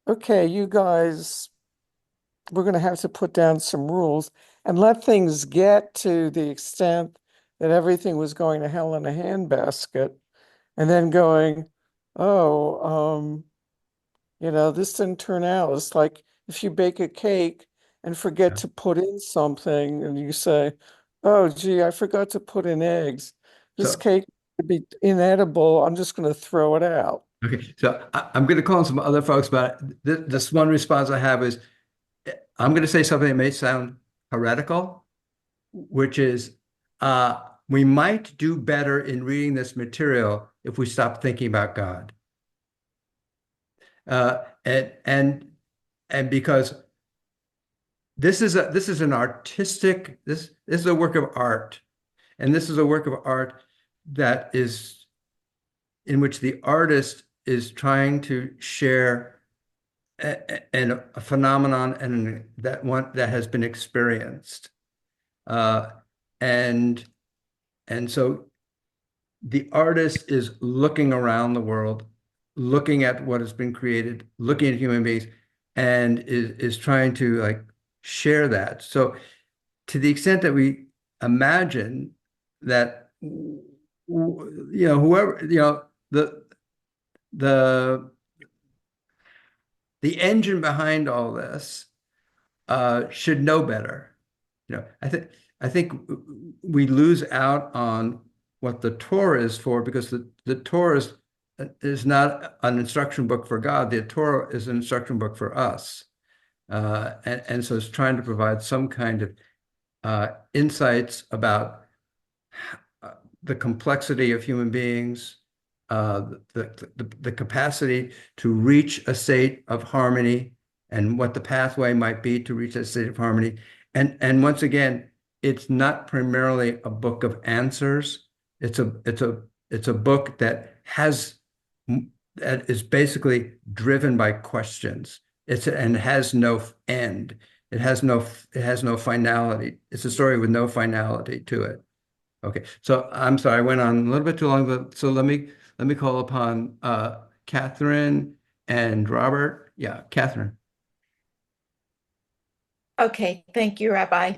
okay, you guys, we're going to have to put down some rules and let things get to the extent that everything was going to hell in a handbasket, and then going, oh, this didn't turn out. It's like if you bake a cake and forget Yeah. to put in something and you say, oh, gee, I forgot to put in eggs. This So, cake would be inedible. I'm just going to throw it out. okay, so I'm going to call on some other folks, but this one response I have is I'm going to say something that may sound heretical, which is we might do better in reading this material if we stop thinking about God. And because this is a work of art, and this is a work of art that is in which the artist is trying to share a phenomenon and that has been experienced. Uh, and and so the artist is looking around the world, looking at what has been created, looking at human beings, and is trying to like share that. So to the extent that we imagine that whoever the the engine behind all this should know better. I think we lose out on what the Torah is for because the Torah is not an instruction book for God. The Torah is an instruction book for us. And so it's trying to provide some kind of insights about the complexity of human beings, the capacity to reach a state of harmony and what the pathway might be to reach that state of harmony. And once again, it's not primarily a book of answers. It's a book that that is basically driven by questions. And has no end. It has no finality. It's a story with no finality to it. Okay, so I'm sorry, I went on a little bit too long, but so let me call upon Catherine and Robert. Yeah, Catherine. Okay, thank you, Rabbi.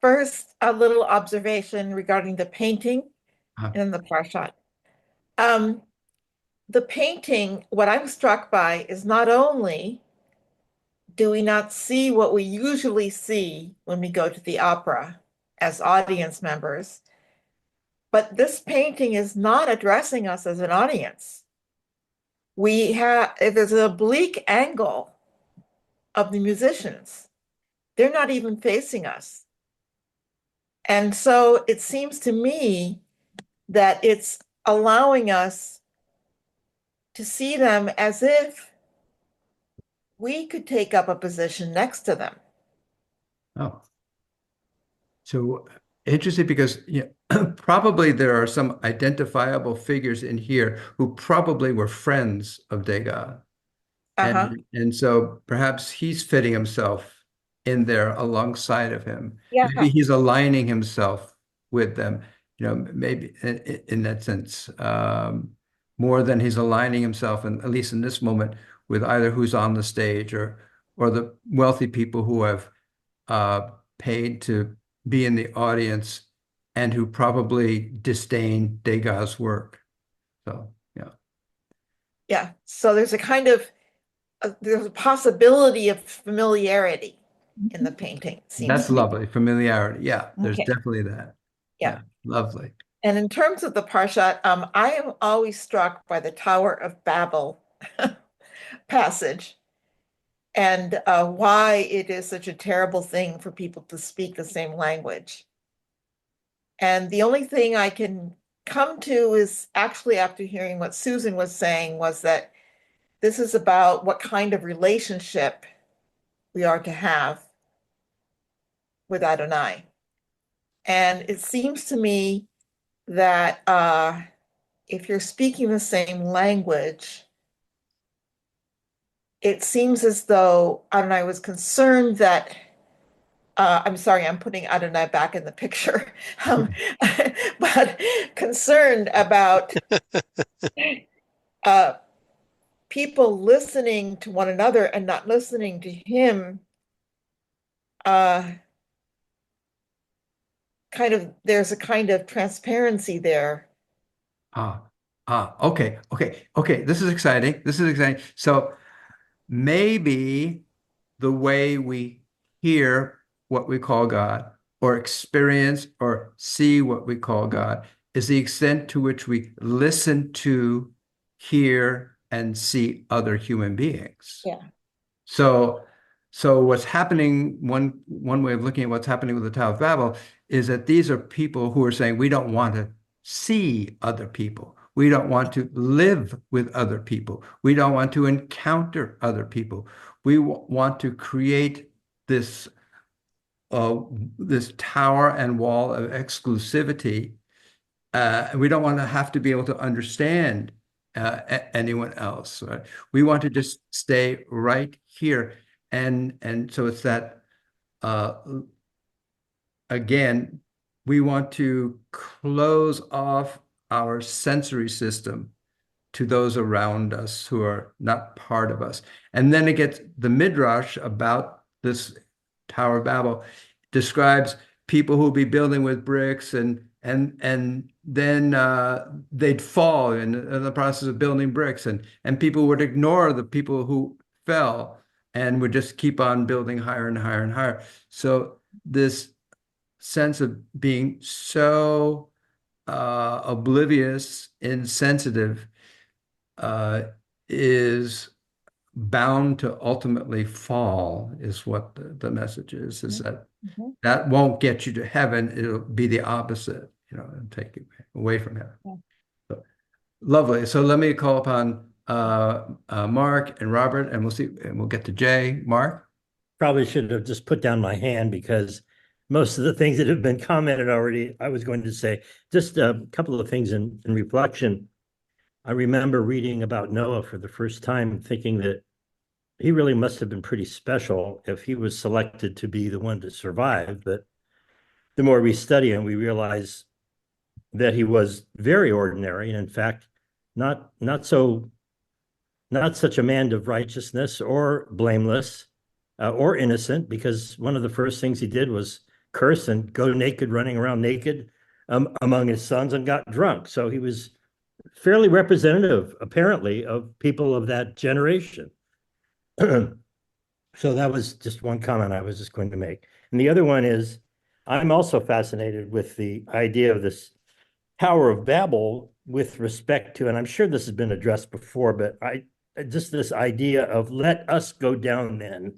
First, a little observation regarding the painting in the Parshat. The painting, what I'm struck by is not only do we not see what we usually see when we go to the opera as audience members, but this painting is not addressing us as an audience. There's an oblique angle of the musicians. They're not even facing us. And so it seems to me that it's allowing us to see them as if we could take up a position next to them. Oh, so interesting because probably there are some identifiable figures in here who probably were friends of Degas. And so perhaps he's fitting himself in there alongside of him. Yeah. Maybe he's aligning himself with them, maybe in that sense, more than he's aligning himself, and at least in this moment, with either who's on the stage or the wealthy people who have paid to be in the audience and who probably disdain Degas' work. So, yeah. Yeah. So there's there's a possibility of familiarity in the painting. That's lovely. Familiarity. Yeah, there's Okay. definitely that. Yeah. Lovely. And in terms of the Parshat, I am always struck by the Tower of Babel passage and why it is such a terrible thing for people to speak the same language. And the only thing I can come to is actually after hearing what Susan was saying was that this is about what kind of relationship we are to have with Adonai. And it seems to me that if you're speaking the same language, it seems as though Adonai was concerned that, I'm sorry, I'm putting Adonai back in the picture, but concerned about people listening to one another and not listening to him. There's a kind of transparency there. Okay. This is exciting. So maybe the way we hear what we call God, or experience or see what we call God, is the extent to which we listen to, hear, and see other human beings. Yeah. So what's happening, one way of looking at what's happening with the Tower of Babel is that these are people who are saying, we don't want to see other people. We don't want to live with other people. We don't want to encounter other people. We want to create this tower and wall of exclusivity. We don't want to have to be able to understand anyone else. Right? We want to just stay right here. And so it's that, again, we want to close off our sensory system to those around us who are not part of us. And then it gets the Midrash about this Tower of Babel describes people who will be building with bricks and then they'd fall in the process of building bricks and people would ignore the people who fell and would just keep on building higher and higher and higher. So this sense of being so oblivious, insensitive, is bound to ultimately fall, is what the message is that won't get you to heaven. It'll be the opposite, and take you away from heaven. Yeah. So, lovely. So let me call upon Mark and Robert, and we'll get to Jay. Mark? Probably should have just put down my hand because most of the things that have been commented already, I was going to say. Just a couple of things in reflection. I remember reading about Noah for the first time, thinking that he really must have been pretty special if he was selected to be the one to survive. But the more we study him, we realize that he was very ordinary, and in fact, not such a man of righteousness or blameless or innocent, because one of the first things he did was curse and go naked, running around naked among his sons, and got drunk. So he was fairly representative, apparently, of people of that generation. So that was just one comment I was just going to make. And the other one is, I'm also fascinated with the idea of this Tower of Babel with respect to, and I'm sure this has been addressed before, but just this idea of let us go down then.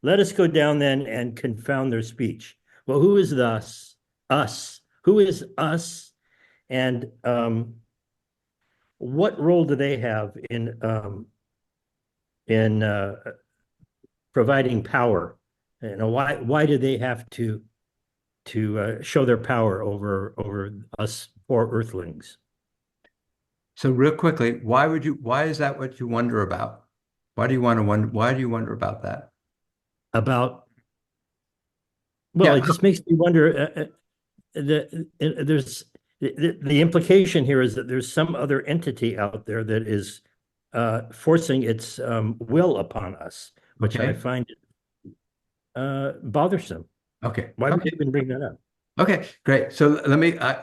Let us go down then and confound their speech. Well, who is thus? Us. Who is us? And what role do they have in providing power? You know, why do they have to show their power over us poor earthlings? So real quickly, why is that what you wonder about? Why do you wonder about that? Well, Yeah. it just makes me wonder, there's the implication here is that there's some other entity out there that is forcing its will upon us, which I find bothersome. Okay. Why would you even bring that up? Okay, great. So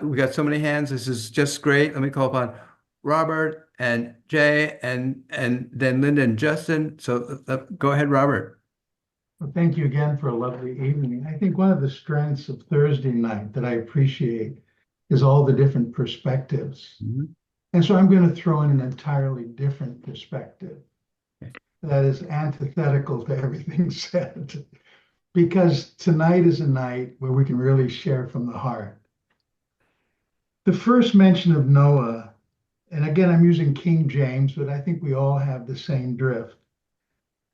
we got so many hands. This is just great. Let me call upon Robert and Jay and then Linda and Justin. So go ahead, Robert. Well, thank you again for a lovely evening. I think one of the strengths of Thursday night that I appreciate is all the different perspectives. Mm-hmm. And so I'm going to throw in an entirely different perspective that is antithetical to everything said. Because tonight is a night where we can really share from the heart. The first mention of Noah, and again, I'm using King James, but I think we all have the same drift.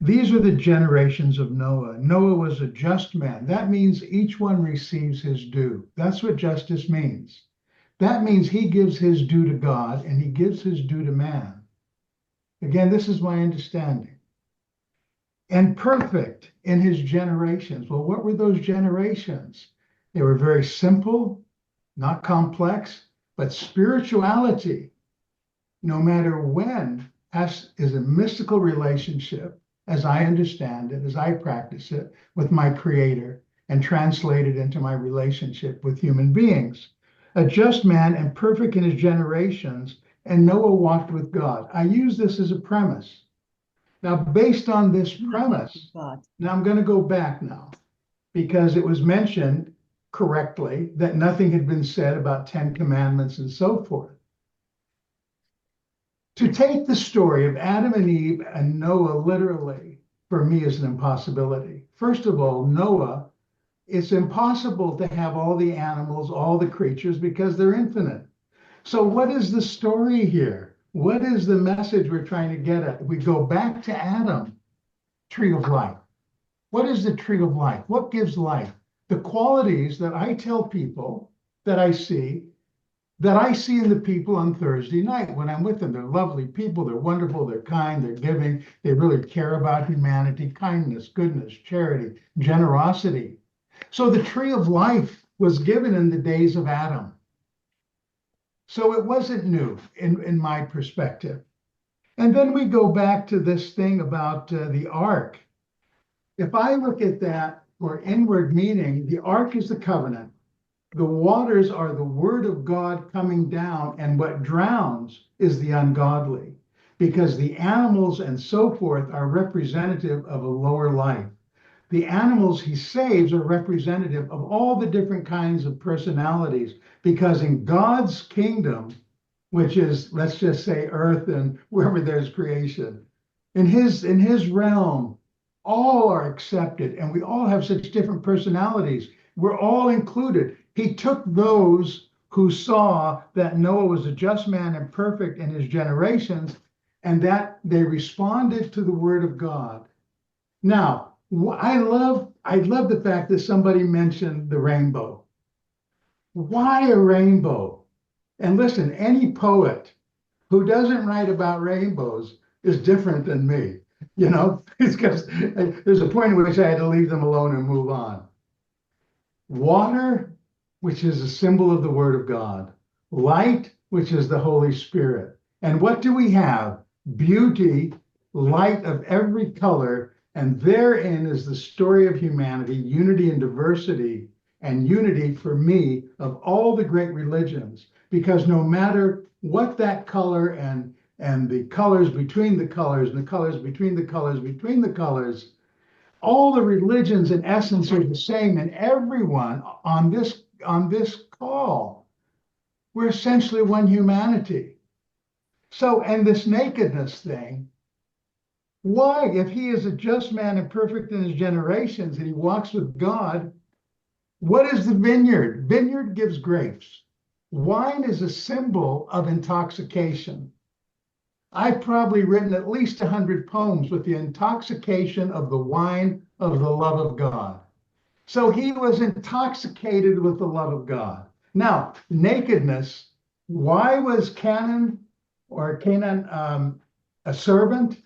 These are the generations of Noah. Noah was a just man. That means each one receives his due. That's what justice means. That means he gives his due to God and he gives his due to man. Again, this is my understanding. And perfect in his generations. Well, what were those generations? They were very simple, not complex, but spirituality, no matter when, is a mystical relationship, as I understand it, as I practice it, with my Creator and translate it into my relationship with human beings. A just man and perfect in his generations, and Noah walked with God. I use this as a premise. Now, based on this premise, now I'm going to go back now, because it was mentioned correctly that nothing had been said about 10 commandments and so forth. To take the story of Adam and Eve and Noah literally, for me, is an impossibility. First of all, Noah, it's impossible to have all the animals, all the creatures, because they're infinite. So what is the story here? What is the message we're trying to get at? We go back to Adam, tree of life. What is the tree of life? What gives life? The qualities that I tell people that I see in the people on Thursday night when I'm with them. They're lovely people. They're wonderful. They're kind. They're giving. They really care about humanity, kindness, goodness, charity, generosity. So the tree of life was given in the days of Adam. So it wasn't new in my perspective. And then we go back to this thing about the ark. If I look at that for inward meaning, the ark is the covenant. The waters are the word of God coming down, and what drowns is the ungodly, because the animals and so forth are representative of a lower life. The animals he saves are representative of all the different kinds of personalities, because in God's kingdom, which is, let's just say, earth and wherever there's creation, in his realm, all are accepted, and we all have such different personalities. We're all included. He took those who saw that Noah was a just man and perfect in his generations, and that they responded to the word of God. Now, I love the fact that somebody mentioned the rainbow. Why a rainbow? And listen, any poet who doesn't write about rainbows is different than me. It's because there's a point at which I had to leave them alone and move on. Water, which is a symbol of the Word of God. Light, which is the Holy Spirit. And what do we have? Beauty, light of every color, and therein is the story of humanity, unity and diversity, and unity for me of all the great religions. Because no matter what that color and the colors between the colors and the colors between the colors between the colors, all the religions in essence are the same, and everyone on this call, we're essentially one humanity. So, and this nakedness thing, why, if he is a just man and perfect in his generations and he walks with God, what is the vineyard? Vineyard gives grapes. Wine is a symbol of intoxication. I've probably written at least 100 poems with the intoxication of the wine of the love of God. So he was intoxicated with the love of God. Now, nakedness, why was Canaan a servant?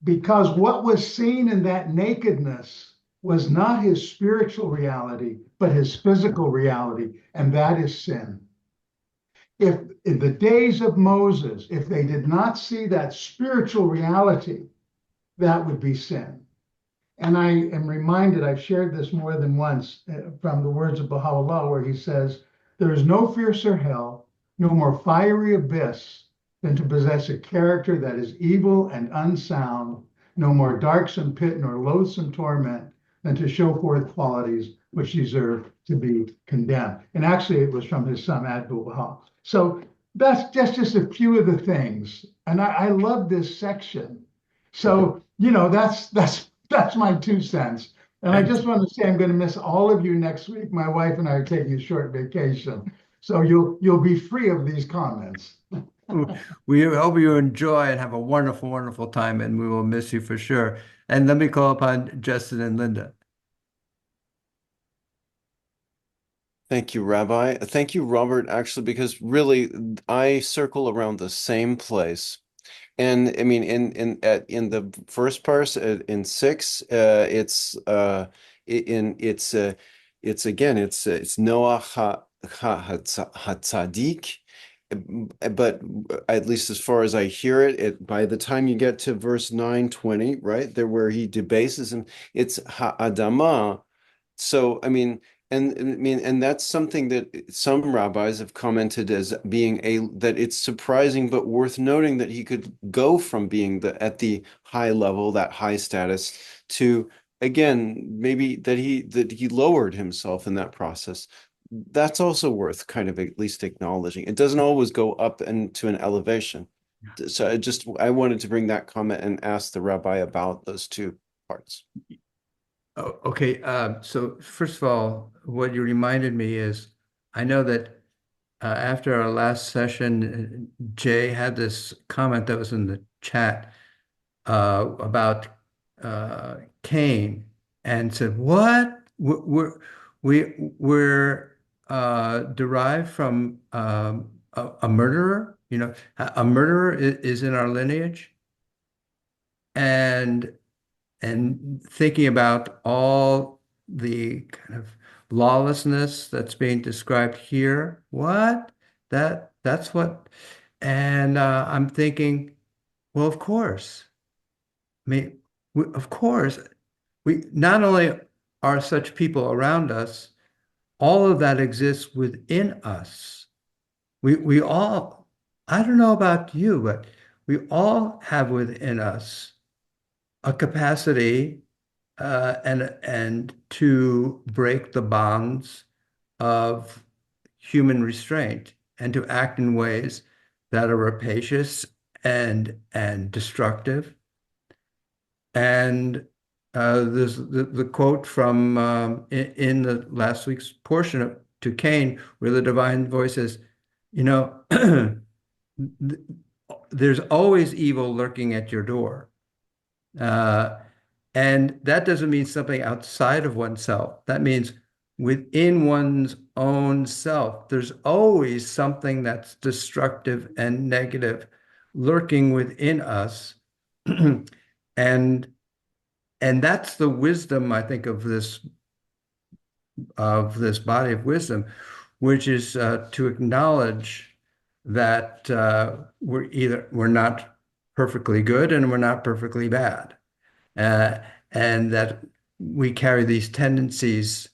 Because what was seen in that nakedness was not his spiritual reality, but his physical reality, and that is sin. If in the days of Moses, if they did not see that spiritual reality, that would be sin. And I am reminded, I've shared this more than once from the words of Baha'u'llah, where he says, there is no fiercer hell, no more fiery abyss than to possess a character that is evil and unsound, no more darksome pit nor loathsome torment than to show forth qualities which deserve to be condemned. And actually, it was from his son, Abdul Baha. So that's just a few of the things. And I love this section. So, that's my 2 cents. And I just want to say I'm going to miss all of you next week. My wife and I are taking a short vacation. So you'll be free of these comments. We hope you enjoy and have a wonderful, wonderful time, and we will miss you for sure. And let me call upon Justin and Linda. Thank you, Rabbi. Thank you, Robert, actually, because really I circle around the same place. And I mean, in the first part, in 6, it's Noah Hatzadik, but at least as far as I hear it, by the time you get to verse 9:20, right there where he debases him, it's Ha'adama. So and that's something that some rabbis have commented as being that it's surprising but worth noting that he could go from being at the high level, that high status, to again maybe that he lowered himself in that process. That's also worth kind of at least acknowledging. It doesn't always go up into an elevation. So I wanted to bring that comment and ask the rabbi about those 2 parts. Oh, okay. So first of all, what you reminded me is, I know that after our last session, Jay had this comment that was in the chat about Cain, and said, "What? We're derived from a murderer? A murderer is in our lineage?" And thinking about all the kind of lawlessness that's being described here. What? That's what, and I'm thinking, well, of course. I mean, of course, we not only are such people around us, all of that exists within us. We all, I don't know about you, but we all have within us a capacity and to break the bonds of human restraint and to act in ways that are rapacious and destructive. And there's the quote from in the last week's portion to Cain, where the divine voice says, there's always evil lurking at your door. And that doesn't mean something outside of oneself. That means within one's own self. There's always something that's destructive and negative lurking within us. And that's the wisdom, I think, of this body of wisdom, which is to acknowledge that we're not perfectly good and we're not perfectly bad, uh, and that we carry these tendencies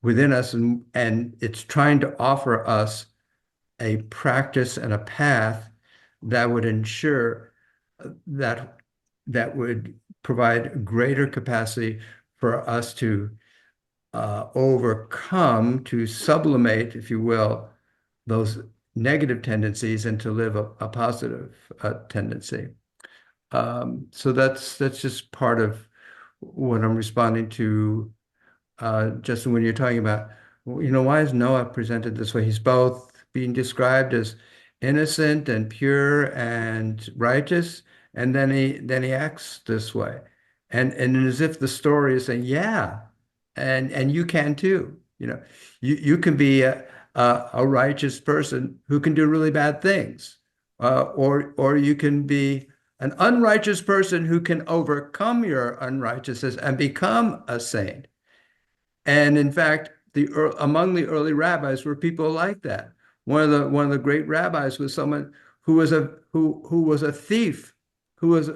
within us, and it's trying to offer us a practice and a path that would ensure that would provide greater capacity for us to overcome, to sublimate, if you will, those negative tendencies and to live a positive tendency. So that's just part of what I'm responding to, Justin, when you're talking about, why is Noah presented this way? He's both being described as innocent and pure and righteous, and then he acts this way, and as if the story is saying, yeah, and you can too. You can be a righteous person who can do really bad things, or you can be an unrighteous person who can overcome your unrighteousness and become a saint. And in fact, among the early rabbis were people like that. One of the great rabbis was someone who was a thief, who was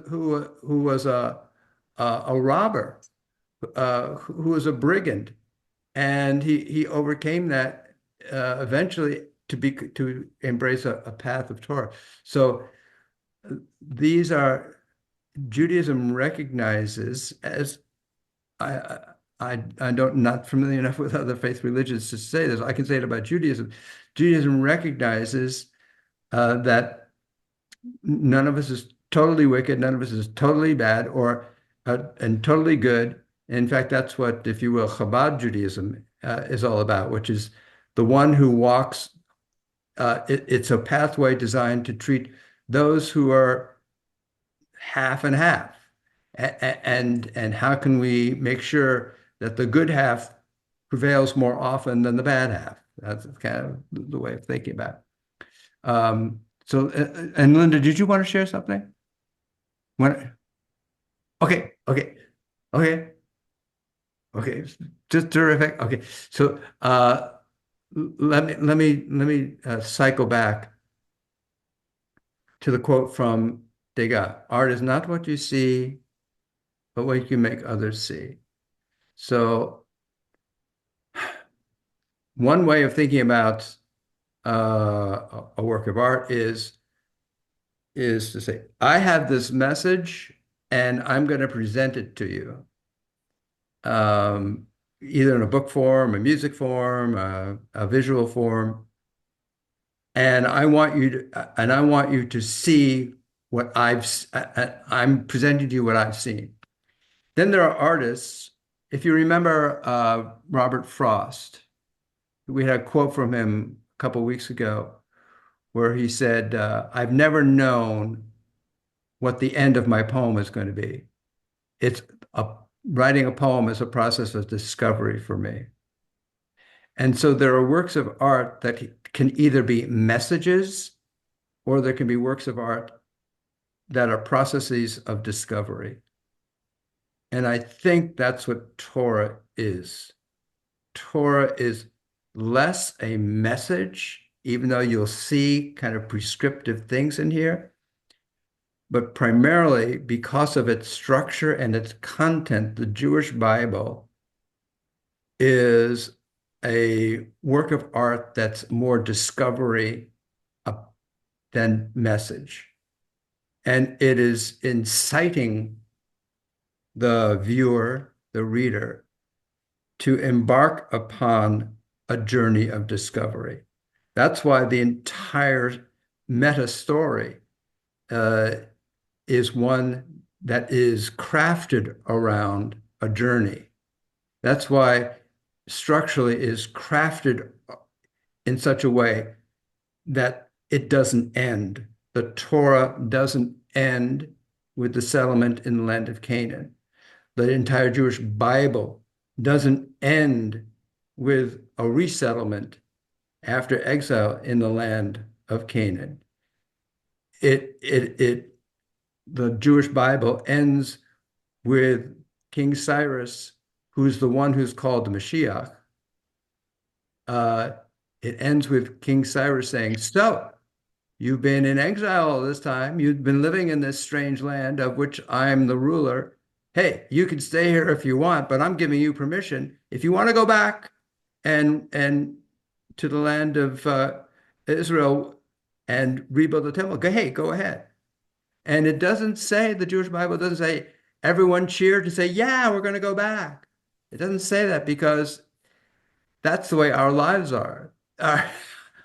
a robber, who was a brigand, and he overcame that eventually to embrace a path of Torah. So these are Judaism recognizes, as I don't not familiar enough with other faith religions to say this. I can say it about Judaism. Judaism recognizes that none of us is totally wicked, none of us is totally bad, and totally good. In fact, that's what, if you will, Chabad Judaism is all about, which is the one who walks. It's a pathway designed to treat those who are half and half. And how can we make sure that the good half prevails more often than the bad half? That's kind of the way of thinking about it. And Linda, did you want to share something? Okay, just terrific. Okay, so let me cycle back to the quote from Degas: "Art is not what you see, but what you can make others see." So one way of thinking about a work of art is to say, I have this message and I'm going to present it to you, either in a book form, a music form, a visual form, and I want you to see what I'm presenting to you what I've seen. Then there are artists. If you remember Robert Frost, we had a quote from him a couple of weeks ago where he said, I've never known what the end of my poem is going to be. Writing a poem is a process of discovery for me. And so there are works of art that can either be messages, or there can be works of art that are processes of discovery. And I think that's what Torah is. Torah is less a message, even though you'll see kind of prescriptive things in here, but primarily because of its structure and its content, the Jewish Bible is a work of art that's more discovery than message. And it is inciting the viewer, the reader, to embark upon a journey of discovery. That's why the entire meta story is one that is crafted around a journey. That's why structurally is crafted in such a way that it doesn't end. The Torah doesn't end with the settlement in the land of Canaan. The entire Jewish Bible doesn't end with a resettlement after exile in the land of Canaan. The Jewish Bible ends with King Cyrus, who's the one who's called the Mashiach. It ends with King Cyrus saying, "So, you've been in exile all this time. You've been living in this strange land of which I'm the ruler. Hey, you can stay here if you want, but I'm giving you permission. If you want to go back and to the land of Israel and rebuild the temple, go ahead." And it doesn't say, the Jewish Bible doesn't say everyone cheered to say, "Yeah, we're going to go back." It doesn't say that because that's the way our lives are.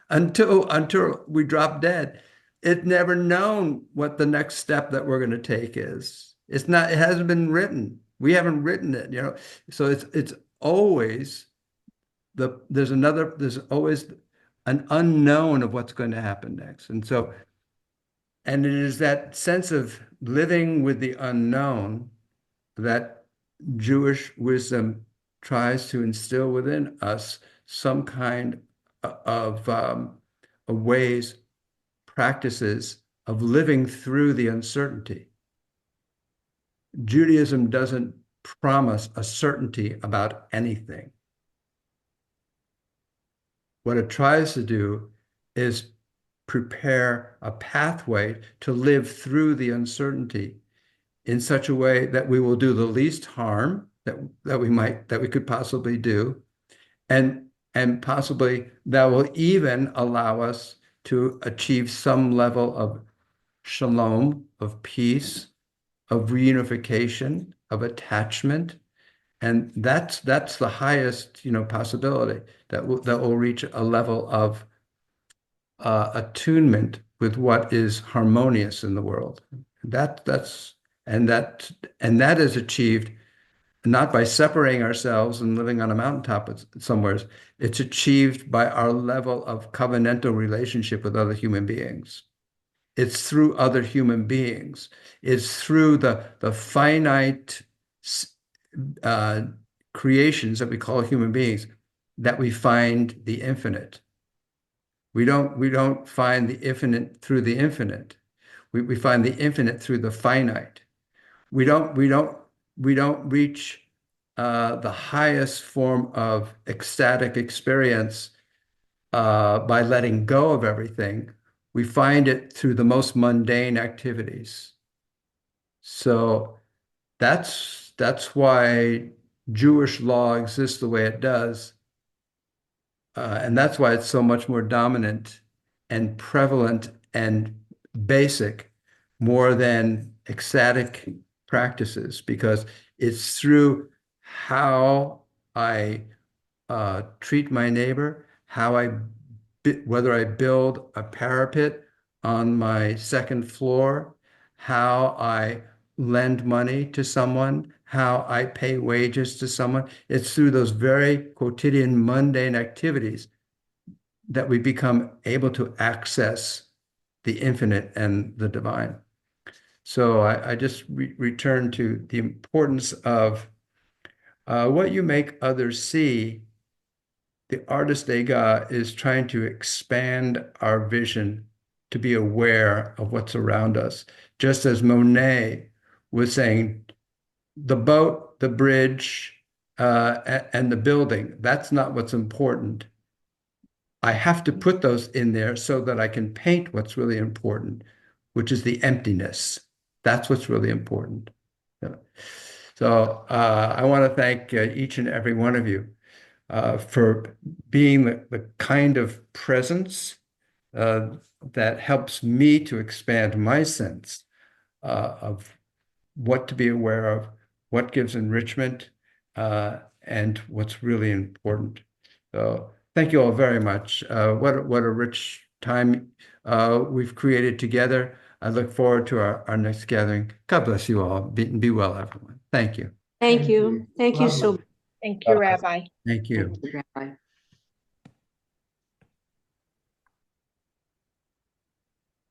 Until we drop dead, it's never known what the next step that we're going to take is. It hasn't been written. We haven't written it, So it's always there's always an unknown of what's going to happen next. And it is that sense of living with the unknown that Jewish wisdom tries to instill within us some kind of ways, practices of living through the uncertainty. Judaism doesn't promise a certainty about anything. What it tries to do is prepare a pathway to live through the uncertainty in such a way that we will do the least harm that we could possibly do, and possibly that will even allow us to achieve some level of shalom, of peace, of reunification, of attachment. And that's the highest, possibility that will reach a level of attunement with what is harmonious in the world. That is achieved not by separating ourselves and living on a mountaintop somewhere. It's achieved by our level of covenantal relationship with other human beings. It's through other human beings. It's through the finite creations that we call human beings that we find the infinite. We don't find the infinite through the infinite. We find the infinite through the finite. We don't reach the highest form of ecstatic experience by letting go of everything. We find it through the most mundane activities. So that's why Jewish law exists the way it does. And that's why it's so much more dominant and prevalent and basic more than ecstatic practices, because it's through how I treat my neighbor, whether I build a parapet on my second floor, how I lend money to someone, how I pay wages to someone. It's through those very quotidian, mundane activities that we become able to access the infinite and the divine. So I just return to the importance of what you make others see. The artist Degas is trying to expand our vision to be aware of what's around us. Just as Monet was saying, the boat, the bridge, and the building, that's not what's important. I have to put those in there so that I can paint what's really important, which is the emptiness. That's what's really important. So I want to thank each and every one of you for being the kind of presence that helps me to expand my sense of what to be aware of, what gives enrichment, and what's really important. So thank you all very much. What a rich time we've created together. I look forward to our next gathering. God bless you all. Be well, everyone. Thank you. Thank you. Thank you so Lovely. much. Thank you, Rabbi. Thank you. Rabbi.